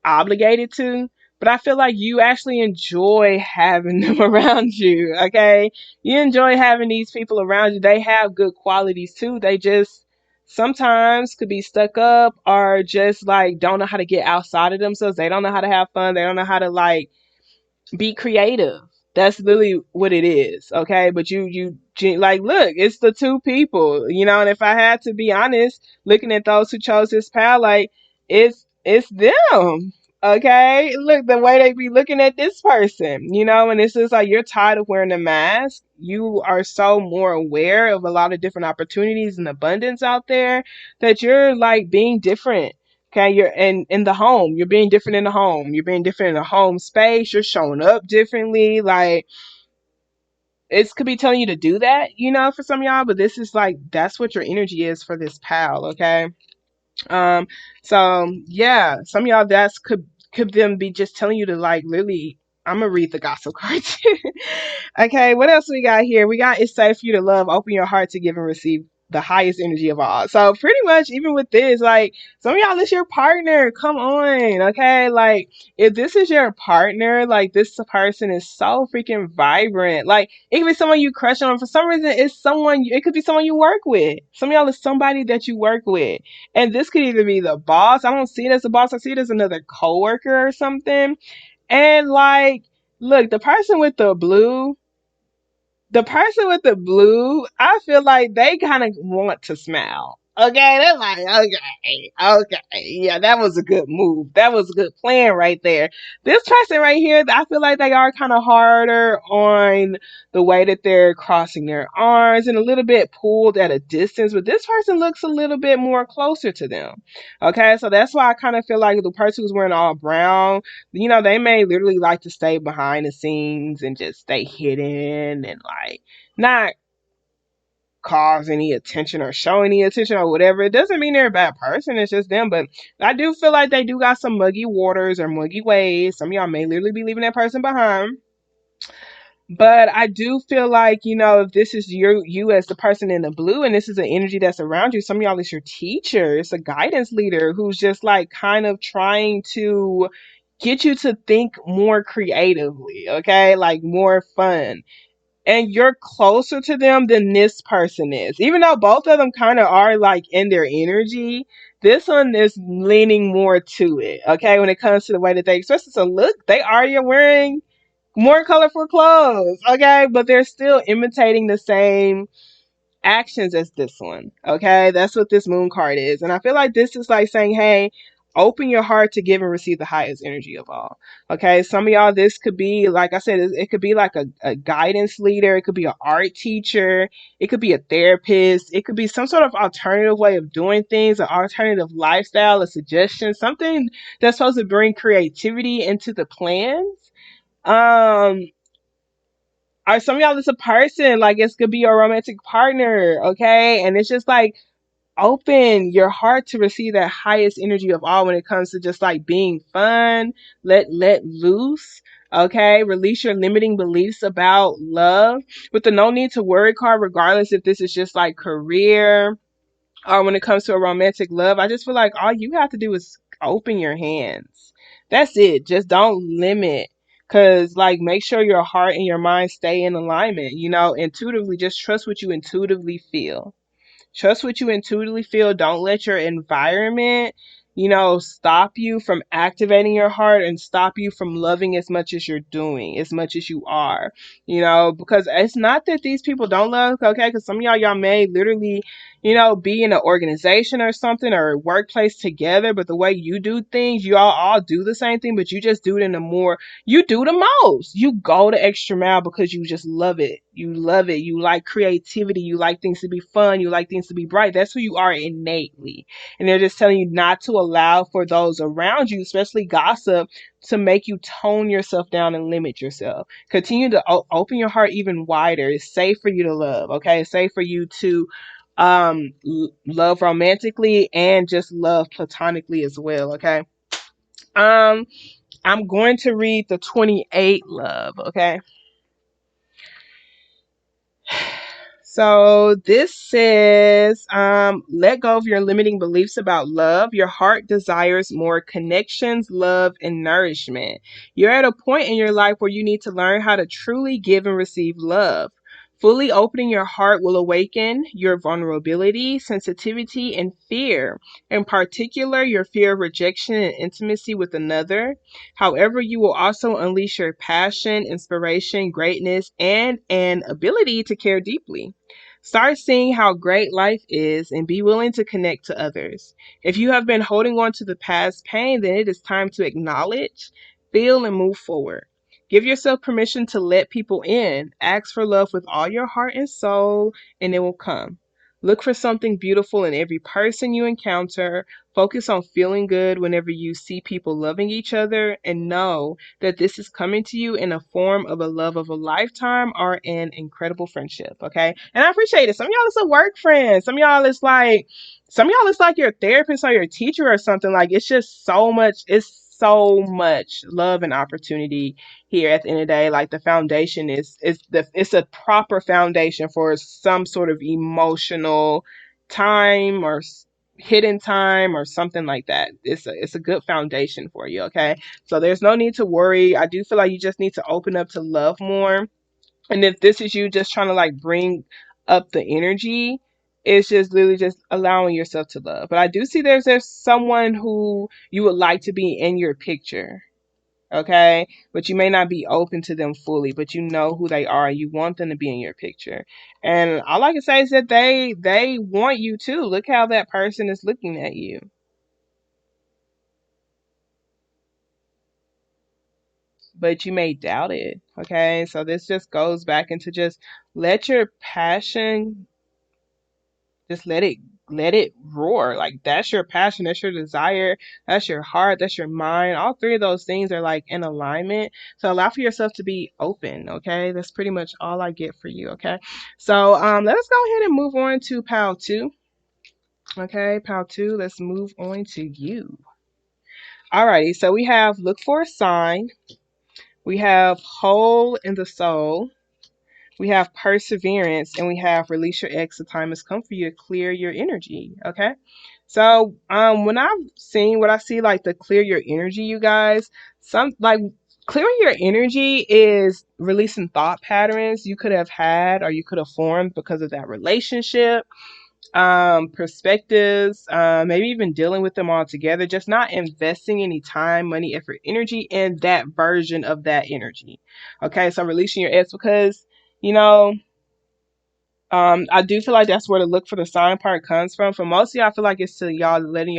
obligated to, but I feel like you actually enjoy having them around you, okay? You enjoy having these people around you. They have good qualities too. They just sometimes could be stuck up or just like don't know how to get outside of themselves. They don't know how to have fun. They don't know how to like be creative. That's literally what it is, okay? But like, look, it's the two people, and if I had to be honest, looking at those who chose this path, like, it's them, okay? Look, the way they be looking at this person, and it's just like you're tired of wearing a mask. You are so more aware of a lot of different opportunities and abundance out there that you're like being different. Okay, you're in the home. You're being different in the home. You're being different in the home space. You're showing up differently. Like it could be telling you to do that, for some of y'all. But this is like that's what your energy is for this pal. Okay. Um. So yeah, some of y'all that's could them be just telling you to like literally. I'm gonna read the gossip cards. Okay, what else we got here? We got it's safe for you to love, open your heart to give and receive the highest energy of all. So pretty much even with this, like some of y'all, it's your partner. Come on, okay? Like if this is your partner, like this person is so freaking vibrant. Like it could be someone you crush on. For some reason, it could be someone you work with. Some of y'all is somebody that you work with. And this could either be the boss. I don't see it as a boss. I see it as another coworker or something. And like, look, the person with the blue, I feel like they kind of want to smile. Okay, they're like, okay, yeah, that was a good move. That was a good plan right there. This person right here, I feel like they are kind of harder on the way that they're crossing their arms and a little bit pulled at a distance, but this person looks a little bit more closer to them. Okay, so that's why I kind of feel like the person who's wearing all brown, they may literally like to stay behind the scenes and just stay hidden and like not cause any attention or show any attention or whatever. It doesn't mean they're a bad person. It's just them. But I do feel like they do got some muggy waters or muggy ways. Some of y'all may literally be leaving that person behind. But I do feel like, if this is you as the person in the blue and this is an energy that's around you, some of y'all is your teacher. It's a guidance leader who's just like kind of trying to get you to think more creatively, okay? Like more fun. and you're closer to them than this person is. Even though both of them kind of are like in their energy, this one is leaning more to it. Okay, when it comes to the way that they express it. So look, they already are wearing more colorful clothes. Okay, but they're still imitating the same actions as this one. Okay, that's what this moon card is. And I feel like this is like saying, hey, open your heart to give and receive the highest energy of all. Okay, some of y'all, this could be, like I said, it could be like a guidance leader, it could be an art teacher, it could be a therapist, it could be some sort of alternative way of doing things, an alternative lifestyle, a suggestion, something that's supposed to bring creativity into the plans. Um, or some of y'all, it's a person, like it could be a romantic partner, okay? And it's just like open your heart to receive that highest energy of all when it comes to just like being fun, let loose, okay? Release your limiting beliefs about love with the no need to worry card, regardless if this is just like career or when it comes to a romantic love. I just feel like all you have to do is open your hands. That's it. Just don't limit. Cause like make sure your heart and your mind stay in alignment. You know, intuitively, just trust what you intuitively feel. Trust what you intuitively feel. Don't let your environment, stop you from activating your heart and stop you from loving as much as you're doing, as much as you are, because it's not that these people don't love, okay? Because some of y'all may literally, be in an organization or something or a workplace together, but the way you do things, you all do the same thing, but you just do it in a more, you do the most. You go the extra mile because you just love it. You love it. You like creativity. You like things to be fun. You like things to be bright. That's who you are innately. And they're just telling you not to allow for those around you, especially gossip, to make you tone yourself down and limit yourself. Continue to open your heart even wider. It's safe for you to love, okay? It's safe for you to love romantically and just love platonically as well, okay? Um, I'm going to read the 28 love, okay? So this says, let go of your limiting beliefs about love. Your heart desires more connections, love, and nourishment. You're at a point in your life where you need to learn how to truly give and receive love. Fully opening your heart will awaken your vulnerability, sensitivity, and fear. In particular, your fear of rejection and intimacy with another. However, you will also unleash your passion, inspiration, greatness, and an ability to care deeply. Start seeing how great life is and be willing to connect to others. If you have been holding on to the past pain, then it is time to acknowledge, feel, and move forward. Give yourself permission to let people in. Ask for love with all your heart and soul, and it will come. Look for something beautiful in every person you encounter. Focus on feeling good whenever you see people loving each other, and know that this is coming to you in a form of a love of a lifetime or an incredible friendship, okay? And I appreciate it. Some of y'all is a work friend. Some of y'all is like your therapist or your teacher or something. Like it's so much love and opportunity here at the end of the day. Like the foundation it's a proper foundation for some sort of emotional time or hidden time or something like that. It's a good foundation for you, okay? So there's no need to worry. I do feel like you just need to open up to love more. And if this is you just trying to like bring up the energy, it's just literally just allowing yourself to love. But I do see there's someone who you would like to be in your picture, okay? But you may not be open to them fully, but you know who they are and you want them to be in your picture. And all I can say is that they want you too. Look how that person is looking at you. But you may doubt it, okay? So this just goes back into just let your passion, just let it roar. Like that's your passion, that's your desire, that's your heart, that's your mind. All three of those things are like in alignment. So allow for yourself to be open, okay? That's pretty much all I get for you, okay? So let us go ahead and move on to pile two. Okay, pile two, let's move on to you. Alrighty, so we have look for a sign, we have hole in the soul, we have perseverance, and we have release your ex. The time has come for you to clear your energy. Okay. When I've seen what I see, like the clear your energy, you guys, some like clearing your energy is releasing thought patterns you could have had or you could have formed because of that relationship, perspectives, maybe even dealing with them all together, just not investing any time, money, effort, energy in that version of that energy. Okay, so releasing your ex because, you know, I do feel like that's where the look for the sign part comes from. For most of y'all, I feel like it's to y'all letting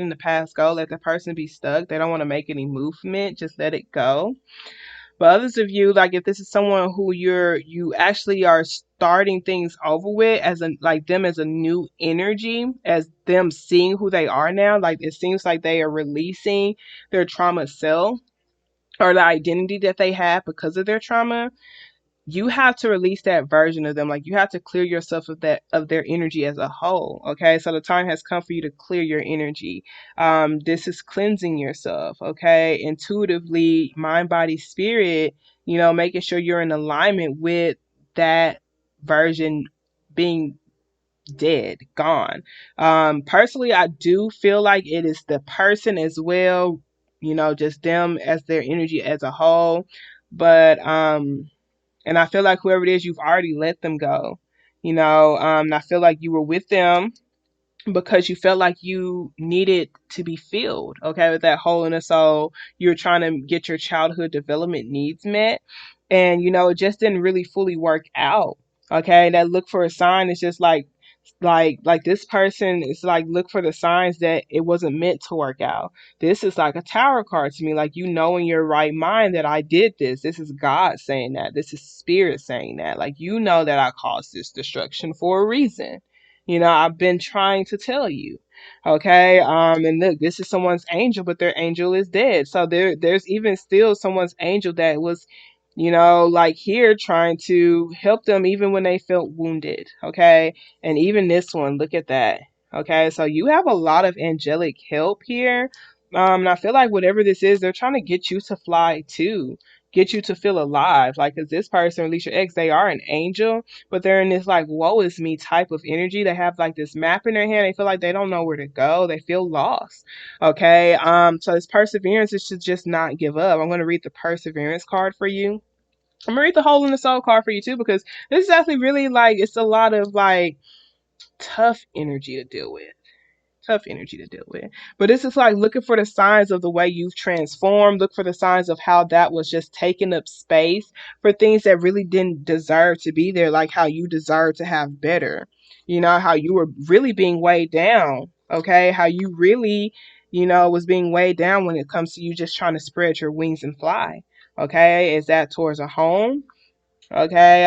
the past go, let the person be stuck. They don't want to make any movement, just let it go. But others of you, like if this is someone who you actually are starting things over with as a like them as a new energy, as them seeing who they are now, like it seems like they are releasing their trauma self or the identity that they have because of their trauma. You have to release that version of them. Like you have to clear yourself of their energy as a whole. Okay, so the time has come for you to clear your energy. This is cleansing yourself. Okay, intuitively, mind, body, spirit. Making sure you're in alignment with that version being dead, gone. Personally, I do feel like it is the person as well. Just them as their energy as a whole. But and I feel like whoever it is, you've already let them go. I feel like you were with them because you felt like you needed to be filled, okay, with that hole in the soul. You're trying to get your childhood development needs met. And, it just didn't really fully work out. Okay. That look for a sign is just like this person is like look for the signs that it wasn't meant to work out. This is like a tower card to me, like in your right mind that I did this. This is God saying that. This is spirit saying that. Like that I caused this destruction for a reason. I've been trying to tell you. Okay. And look, this is someone's angel, but their angel is dead. So there's even still someone's angel that was like here trying to help them even when they felt wounded. Okay. And even this one, look at that. Okay. So you have a lot of angelic help here. And I feel like whatever this is, they're trying to get you to fly too, get you to feel alive. Like, cause this person, at least your ex, they are an angel, but they're in this like, woe is me type of energy. They have like this map in their hand. They feel like they don't know where to go. They feel lost. Okay. So this perseverance is to just not give up. I'm going to read the perseverance card for you. I'm gonna read the hole in the soul card for you too, because this is actually really like it's a lot of like tough energy to deal with. Tough energy to deal with. But this is like looking for the signs of the way you've transformed. Look for the signs of how that was just taking up space for things that really didn't deserve to be there, like how you deserve to have better. How you were really being weighed down. Okay. How you really, was being weighed down when it comes to you just trying to spread your wings and fly. Okay. Is that towards a home? Okay,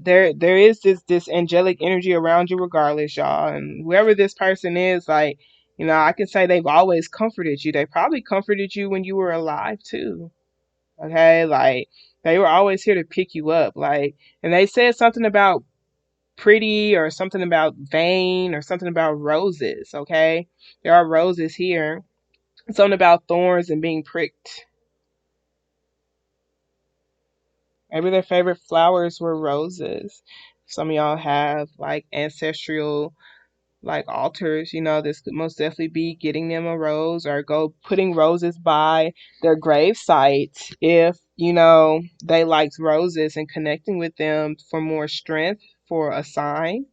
there is this angelic energy around you regardless, y'all. And whoever this person is, like, I can say they've always comforted you. They probably comforted you when you were alive too. Okay, like they were always here to pick you up. Like, and they said something about pretty or something about vain or something about roses. Okay, there are roses here. Something about thorns and being pricked. Maybe their favorite flowers were roses. Some of y'all have like ancestral like altars, this could most definitely be getting them a rose or go putting roses by their grave site if, they liked roses and connecting with them for more strength for a sign.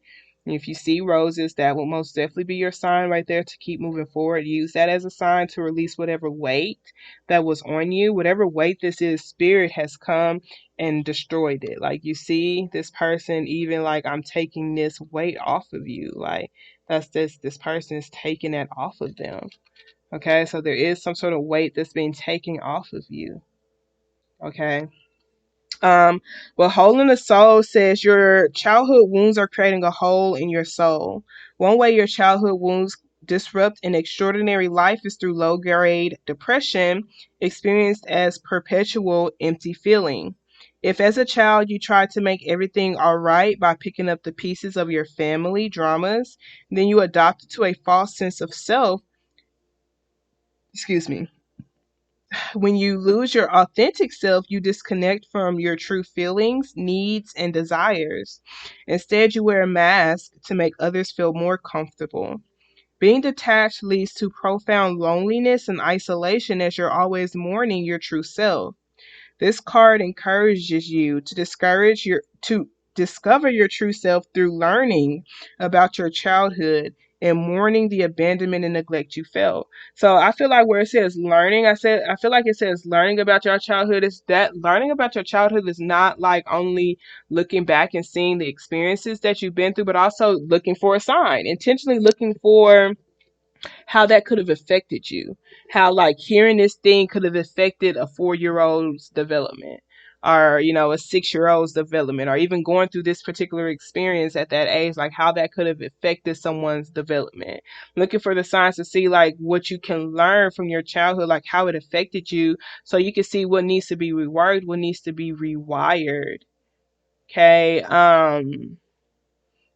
And if you see roses, that will most definitely be your sign right there to keep moving forward. Use that as a sign to release whatever weight that was on you. Whatever weight this is, spirit has come and destroyed it. Like you see this person, even like I'm taking this weight off of you. Like that's this person is taking that off of them. Okay, so there is some sort of weight that's being taken off of you. Okay. Um, but Hole in the Soul says your childhood wounds are creating a hole in your soul. One way your childhood wounds disrupt an extraordinary life is through low grade depression, experienced as perpetual empty feeling. If as a child you tried to make everything all right by picking up the pieces of your family dramas, then you adopted to a false sense of self, excuse me, when you lose your authentic self, you disconnect from your true feelings, needs, and desires. Instead, you wear a mask to make others feel more comfortable. Being detached leads to profound loneliness and isolation as you're always mourning your true self. This card encourages you to discover your true self through learning about your childhood and mourning the abandonment and neglect you felt. So I feel like where it says learning, I feel like it says learning about your childhood, is that learning about your childhood is not like only looking back and seeing the experiences that you've been through, but also looking for a sign, intentionally looking for how that could have affected you. How like hearing this thing could have affected a 4 year old's development, or a 6 year old's development, or even going through this particular experience at that age, like how that could have affected someone's development. Looking for the signs to see like what you can learn from your childhood, like how it affected you, so you can see what needs to be reworked, what needs to be rewired. Okay.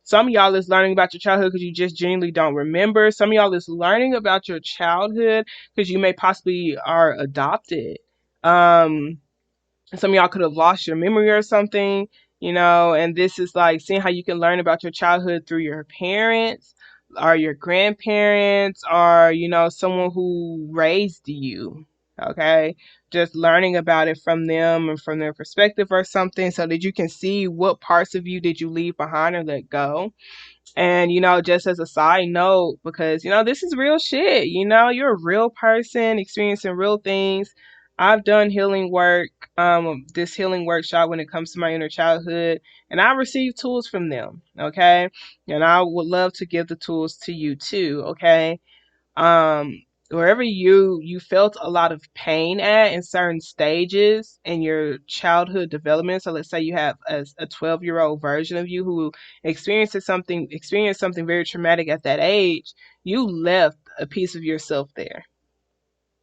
Some of y'all is learning about your childhood because you just genuinely don't remember. Some of y'all is learning about your childhood because you may possibly are adopted. Um, some of y'all could have lost your memory or something, and this is like seeing how you can learn about your childhood through your parents or your grandparents, or, someone who raised you. Okay. Just learning about it from them and from their perspective or something, so that you can see what parts of you did you leave behind or let go. And, just as a side note, because, this is real shit. You're a real person experiencing real things. I've done healing work, this healing workshop when it comes to my inner childhood, and I received tools from them. Okay. And I would love to give the tools to you too. Okay. um Wherever you felt a lot of pain at in certain stages in your childhood development. So let's say you have a 12-year-old version of you who experienced something very traumatic at that age. You left a piece of yourself there.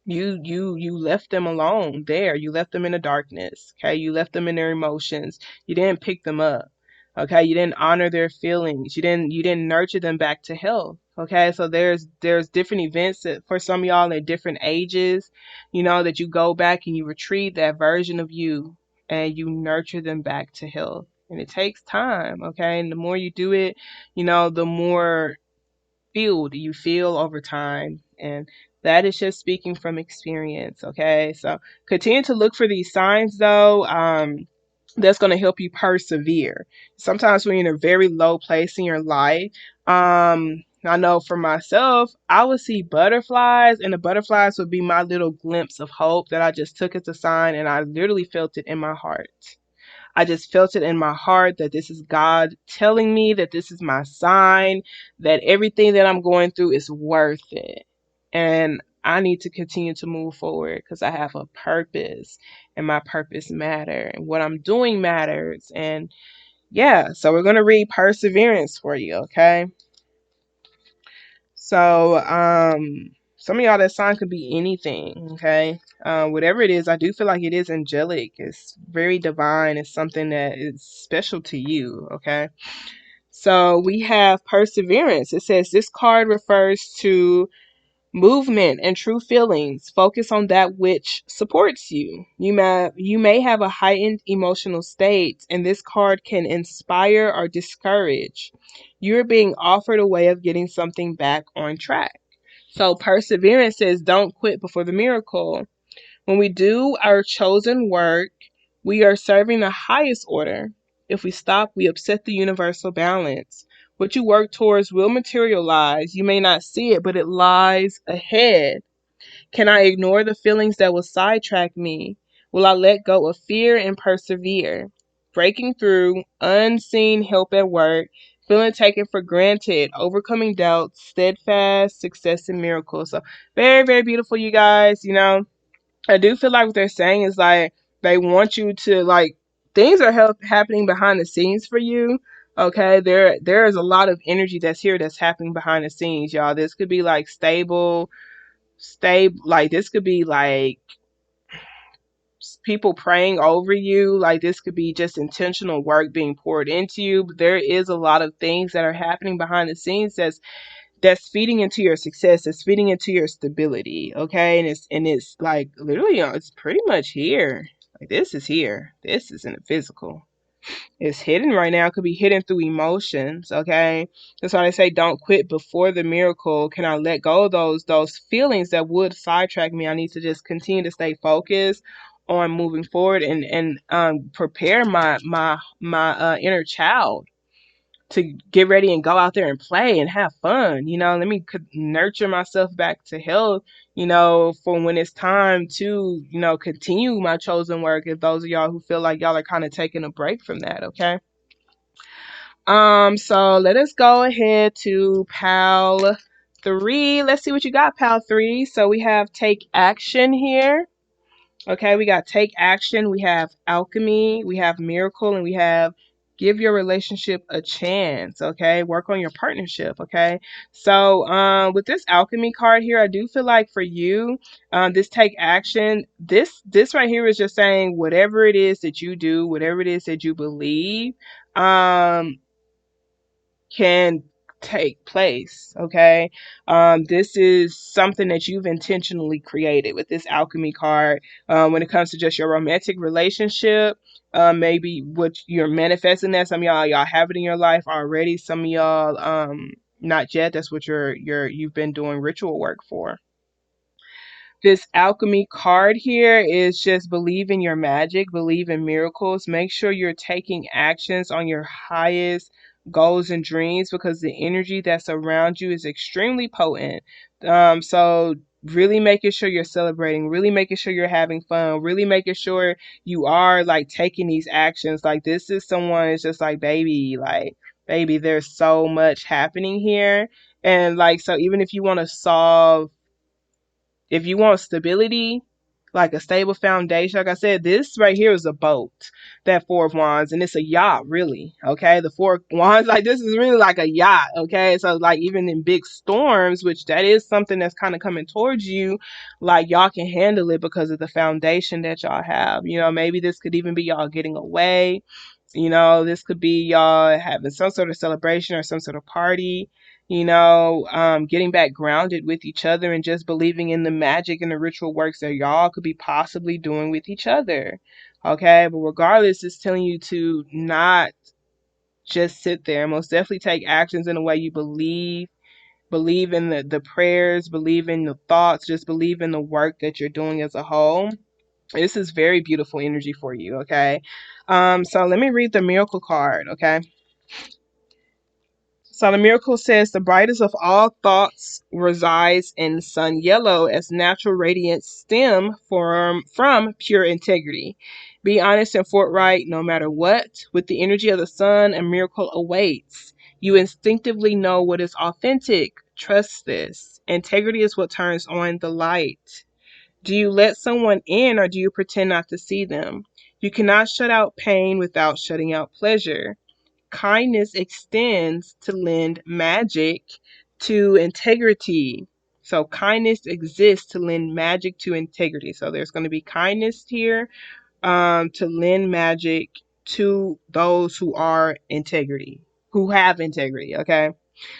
You left them alone there. You left them in the darkness. Okay. You left them in their emotions. You didn't pick them up. Okay. You didn't honor their feelings. You didn't nurture them back to health. Okay. So there's different events that for some of y'all at different ages, that you go back and you retrieve that version of you and you nurture them back to health. And it takes time. Okay. And the more you do it, the more field you feel over time. And that is just speaking from experience. Okay. So continue to look for these signs though. That's going to help you persevere. Sometimes when you're in a very low place in your life, I know for myself, I would see butterflies, and the butterflies would be my little glimpse of hope that I just took as a sign, and I literally felt it in my heart. I just felt it in my heart that this is God telling me that this is my sign, that everything that I'm going through is worth it. And I need to continue to move forward because I have a purpose, and my purpose matters, and what I'm doing matters. And yeah, so we're going to read perseverance for you, okay? So, some of y'all, that sign could be anything, okay? Whatever it is, I do feel like it is angelic. It's very divine. It's something that is special to you, okay? So we have perseverance. It says this card refers to movement and true feelings. Focus on that which supports you. You may have a heightened emotional state, and this card can inspire or discourage. You're being offered a way of getting something back on track. So perseverance says don't quit before the miracle. When we do our chosen work, we are serving the highest order. If we stop, we upset the universal balance. What you work towards will materialize. You may not see it, but it lies ahead. Can I ignore the feelings that will sidetrack me? Will I let go of fear and persevere? Breaking through, unseen help at work, feeling taken for granted, overcoming doubts, steadfast, success, and miracles. So very, very beautiful, you guys. I do feel like what they're saying is like they want you to like things are happening behind the scenes for you. Okay, there is a lot of energy that's here that's happening behind the scenes, y'all. This could be like stable, like this could be like people praying over you. Like this could be just intentional work being poured into you. But there is a lot of things that are happening behind the scenes that's feeding into your success, that's feeding into your stability, okay? And it's like literally, it's pretty much here. Like this is here. This is in the physical. It's hidden right now. It could be hidden through emotions, okay? That's why they say don't quit before the miracle. Can I let go of those feelings that would sidetrack me? I need to just continue to stay focused on moving forward, and prepare my inner child to get ready and go out there and play and have fun. Let me nurture myself back to health, for when it's time to, continue my chosen work. If those of y'all who feel like y'all are kind of taking a break from that, okay? So let us go ahead to pal 3. Let's see what you got, pal 3. So we have take action here. Okay, we got take action, we have alchemy, we have miracle, and we have give your relationship a chance. Okay, work on your partnership. Okay, so with this alchemy card here, I do feel like for you, this take action, this right here is just saying whatever it is that you do, whatever it is that you believe, can take place. Okay, this is something that you've intentionally created with this alchemy card. When it comes to just your romantic relationship, maybe what you're manifesting, that some of y'all have it in your life already, some of y'all not yet. That's what you've been doing ritual work for. This alchemy card here is just believe in your magic, believe in miracles. Make sure you're taking actions on your highest goals and dreams, because the energy that's around you is extremely potent. So really making sure you're celebrating, really making sure you're having fun, really making sure you are like taking these actions. Like this is someone, it's just like, baby, there's so much happening here. And like, so even if you want to solve, if you want stability, like a stable foundation, like I said, this right here is a boat, that 4 of Wands, and it's a yacht, really. Okay, the 4 of Wands, like this is really like a yacht. Okay, so like even in big storms, which that is something that's kind of coming towards you, like y'all can handle it because of the foundation that y'all have. Maybe this could even be y'all getting away. This could be y'all having some sort of celebration or some sort of party, getting back grounded with each other and just believing in the magic and the ritual works that y'all could be possibly doing with each other. Okay, but regardless, it's telling you to not just sit there. Most definitely take actions in a way you believe. Believe in the prayers, believe in the thoughts, just believe in the work that you're doing as a whole. This is very beautiful energy for you, okay? So let me read the miracle card, okay? So the miracle says the brightest of all thoughts resides in sun yellow as natural radiance stem from pure integrity. Be honest and forthright no matter what. With the energy of the sun, a miracle awaits. You instinctively know what is authentic. Trust this. Integrity is what turns on the light. Do you let someone in or do you pretend not to see them? You cannot shut out pain without shutting out pleasure. Kindness extends to lend magic to integrity. So kindness exists to lend magic to integrity. So there's going to be kindness here, to lend magic to those who are integrity, who have integrity. Okay.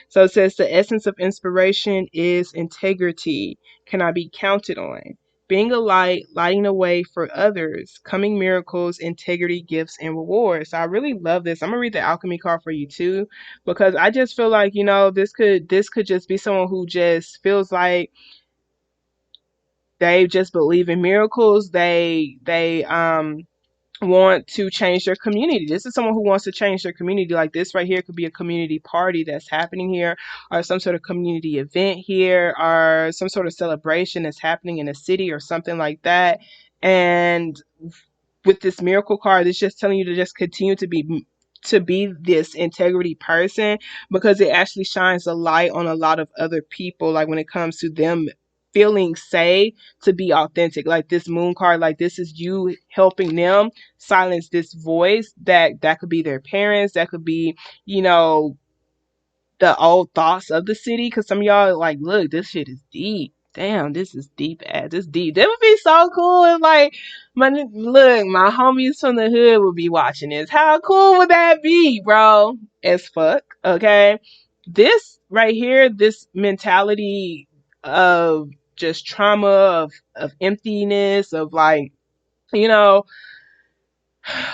So it says the essence of inspiration is integrity, cannot be counted on. Being a light, lighting the way for others, coming miracles, integrity, gifts, and rewards. So I really love this. I'm gonna read the alchemy card for you too, because I just feel like, this could just be someone who just feels like they just believe in miracles. They want to change their community. This is someone who wants to change their community. Like this right here could be a community party that's happening here, or some sort of community event here, or some sort of celebration that's happening in a city or something like that. And with this miracle card, it's just telling you to just continue to be this integrity person, because it actually shines a light on a lot of other people, like when it comes to them feeling safe to be authentic. Like this moon card, like this is you helping them silence this voice that could be their parents, that could be, you know, the old thoughts of the city. Because some of y'all are like, look, this shit is deep. Damn, this is deep ass. This deep. That would be so cool if like my homies from the hood would be watching this. How cool would that be, bro? As fuck. Okay. This right here, this mentality of just trauma, of emptiness, of like, you know,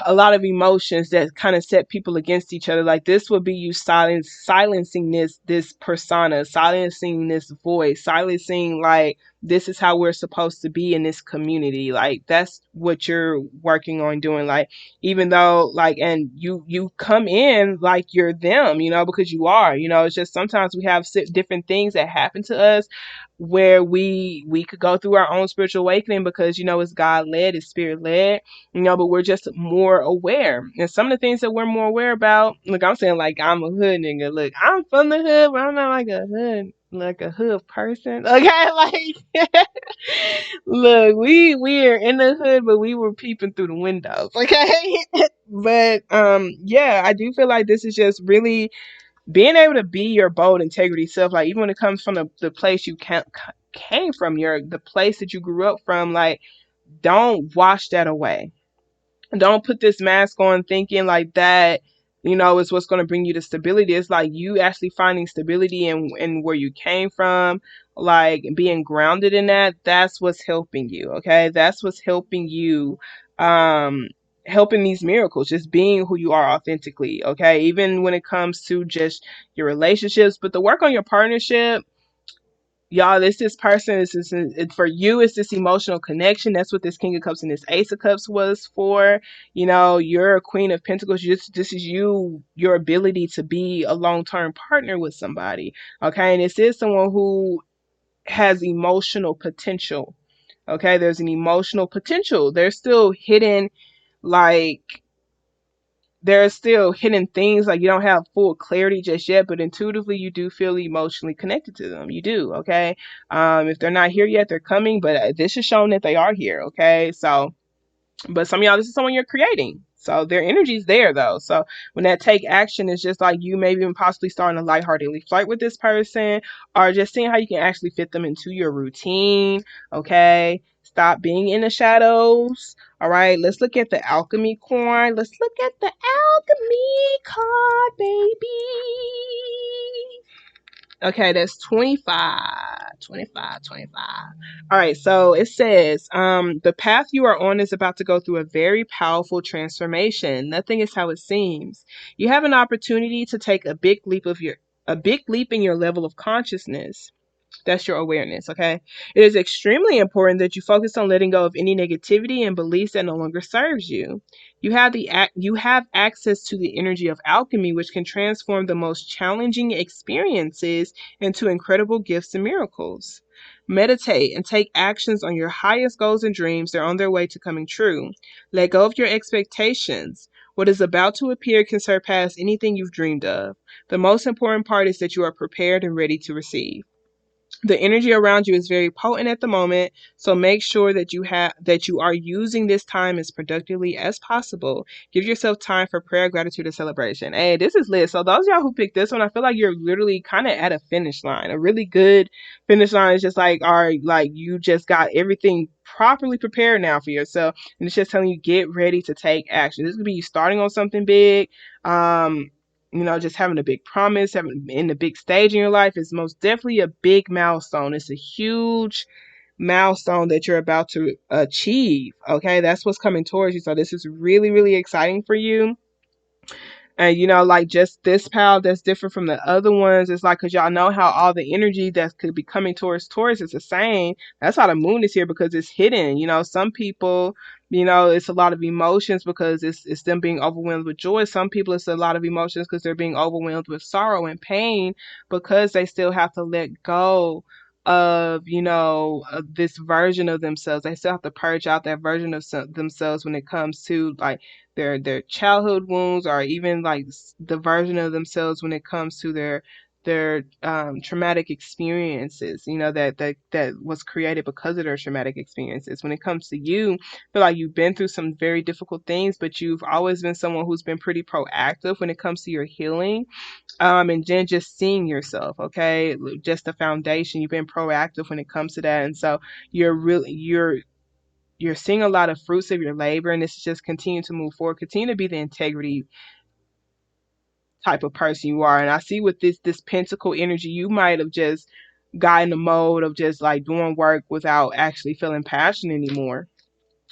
a lot of emotions that kind of set people against each other. Like this would be you silencing this persona, silencing this voice, silencing like this is how we're supposed to be in this community. Like that's what you're working on doing. Like even though like, and you come in like you're them, you know, because you are, you know. It's just sometimes we have different things that happen to us where we could go through our own spiritual awakening because, you know, it's God led, it's spirit led, you know, but we're just more aware. And some of the things that we're more aware about, look, I'm saying like I'm a hood nigga. Look, I'm from the hood, but I'm not like a hood person. Okay, like look, we're in the hood, but we were peeping through the windows. Okay. But yeah, I do feel like this is just really being able to be your bold integrity self. Like even when it comes from the place you came from, the place that you grew up from, like don't wash that away. Don't put this mask on thinking like that, you know, is what's going to bring you to stability. It's like you actually finding stability in where you came from, like being grounded in that. That's what's helping you. Okay. That's what's helping you, um, helping these miracles, just being who you are authentically. Okay. Even when it comes to just your relationships, but the work on your partnership, y'all, this person for you. It's this emotional connection. That's what this King of Cups and this Ace of Cups was for. You know, you're a Queen of Pentacles. This is you, your ability to be a long-term partner with somebody. Okay, and this is someone who has emotional potential. Okay, there's an emotional potential. There's still hidden, like there's still hidden things, like you don't have full clarity just yet, but intuitively you do feel emotionally connected to them. You do. Okay. If they're not here yet, they're coming, but this is showing that they are here. Okay. So but some of y'all, this is someone you're creating. So their energy's there though. So when that take action is just like you maybe even possibly starting to lightheartedly flirt with this person, or just seeing how you can actually fit them into your routine. Okay. Stop being in the shadows. All right. Let's look at the alchemy coin. Let's look at the alchemy card, baby. Okay, that's 25, 25, 25. All right, so it says, the path you are on is about to go through a very powerful transformation. Nothing is how it seems. You have an opportunity to take a big leap in your level of consciousness. That's your awareness, okay? It is extremely important that you focus on letting go of any negativity and beliefs that no longer serves you. You have access to the energy of alchemy, which can transform the most challenging experiences into incredible gifts and miracles. Meditate and take actions on your highest goals and dreams. They're on their way to coming true. Let go of your expectations. What is about to appear can surpass anything you've dreamed of. The most important part is that you are prepared and ready to receive. The energy around you is very potent at the moment, so make sure that you are using this time as productively as possible. Give yourself time for prayer, gratitude, and celebration. Hey, this is lit. So those of y'all who picked this one, I feel like you're literally kind of at a finish line. A really good finish line is just like, all right, like you just got everything properly prepared now for yourself, and it's just telling you get ready to take action. This could be you starting on something big. You know, just having a big promise, having in the big stage in your life is most definitely a big milestone. It's a huge milestone that you're about to achieve. Okay, that's what's coming towards you. So this is really, really exciting for you. And you know, like just this pal that's different from the other ones. It's like, cause y'all know how all the energy that could be coming towards Taurus is the same. That's why the moon is here, because it's hidden. You know, some people, you know, it's a lot of emotions because it's them being overwhelmed with joy. Some people it's a lot of emotions because they're being overwhelmed with sorrow and pain because they still have to let go of, you know, of this version of themselves. They still have to purge out that version of themselves when it comes to like their childhood wounds, or even like the version of themselves when it comes to their traumatic experiences, you know, that was created because of their traumatic experiences. When it comes to you, I feel like you've been through some very difficult things, but you've always been someone who's been pretty proactive when it comes to your healing, and then just seeing yourself. Okay, just the foundation. You've been proactive when it comes to that, and so you're seeing a lot of fruits of your labor, and this is just continue to move forward. Continue to be the integrity type of person you are. And I see with this pentacle energy, you might have just got in the mode of just like doing work without actually feeling passion anymore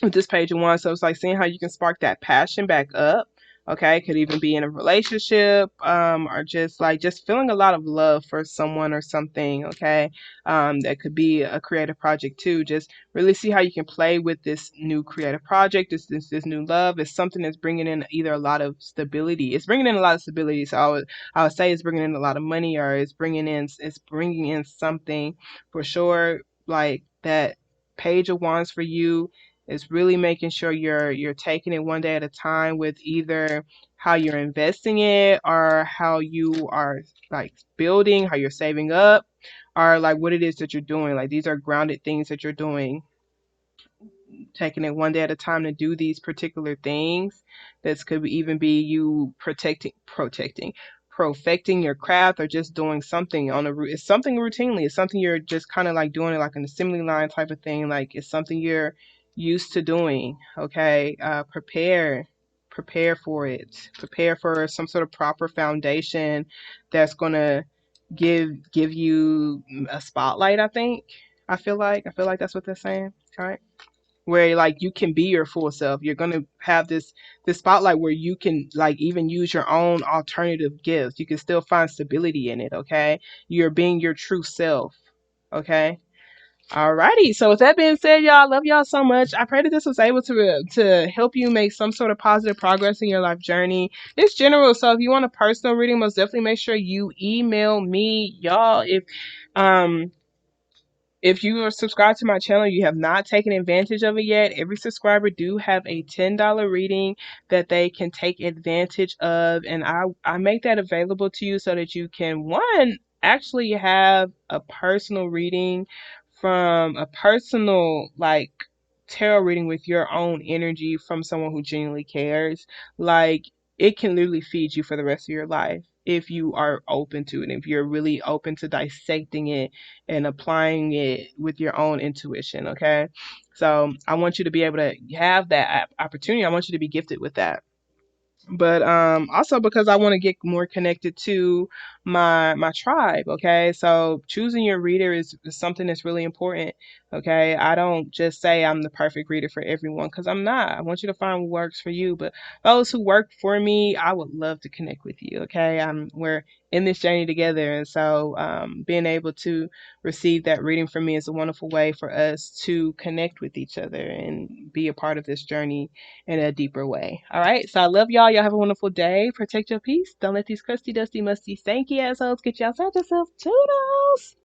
with this page of wands. So it's like seeing how you can spark that passion back up. Okay, could even be in a relationship, or just feeling a lot of love for someone or something. Okay, that could be a creative project too. Just really see how you can play with this new creative project, this new love. It's something that's bringing in either a lot of stability. It's bringing in a lot of stability. So I would say it's bringing in a lot of money, or it's bringing in something for sure. Like that Page of Wands for you is really making sure you're taking it one day at a time with either how you're investing it or how you are like building, how you're saving up, or like what it is that you're doing. Like these are grounded things that you're doing, taking it one day at a time to do these particular things. This could even be you perfecting your craft, or just doing something it's something routinely. It's something you're just kind of like doing it like an assembly line type of thing. Like it's something you're used to doing. Okay, prepare for it. Prepare for some sort of proper foundation that's gonna give you a spotlight. I feel like that's what they're saying. All right, where like you can be your full self. You're gonna have this spotlight where you can like even use your own alternative gifts. You can still find stability in it. Okay, you're being your true self. Okay. Alrighty. So with that being said, y'all, I love y'all so much. I pray that this was able to help you make some sort of positive progress in your life journey. It's general, so if you want a personal reading, most definitely make sure you email me, y'all. If you are subscribed to my channel, you have not taken advantage of it yet. Every subscriber do have a $10 reading that they can take advantage of, and I make that available to you so that you can one actually have a personal reading from a personal like tarot reading with your own energy from someone who genuinely cares. Like it can literally feed you for the rest of your life if you are open to it, if you're really open to dissecting it and applying it with your own intuition. Okay, so I want you to be able to have that opportunity. I want you to be gifted with that, but also because I want to get more connected to my tribe. Okay, so choosing your reader is something that's really important. Okay, I don't just say I'm the perfect reader for everyone, because I'm not. I want you to find what works for you, but those who work for me, I would love to connect with you. Okay, we're in this journey together, and so being able to receive that reading from me is a wonderful way for us to connect with each other and be a part of this journey in a deeper way. All right. So I love y'all. Y'all have a wonderful day. Protect your peace. Don't let these crusty, dusty, musty, stanky assholes get you outside yourself. Toodles.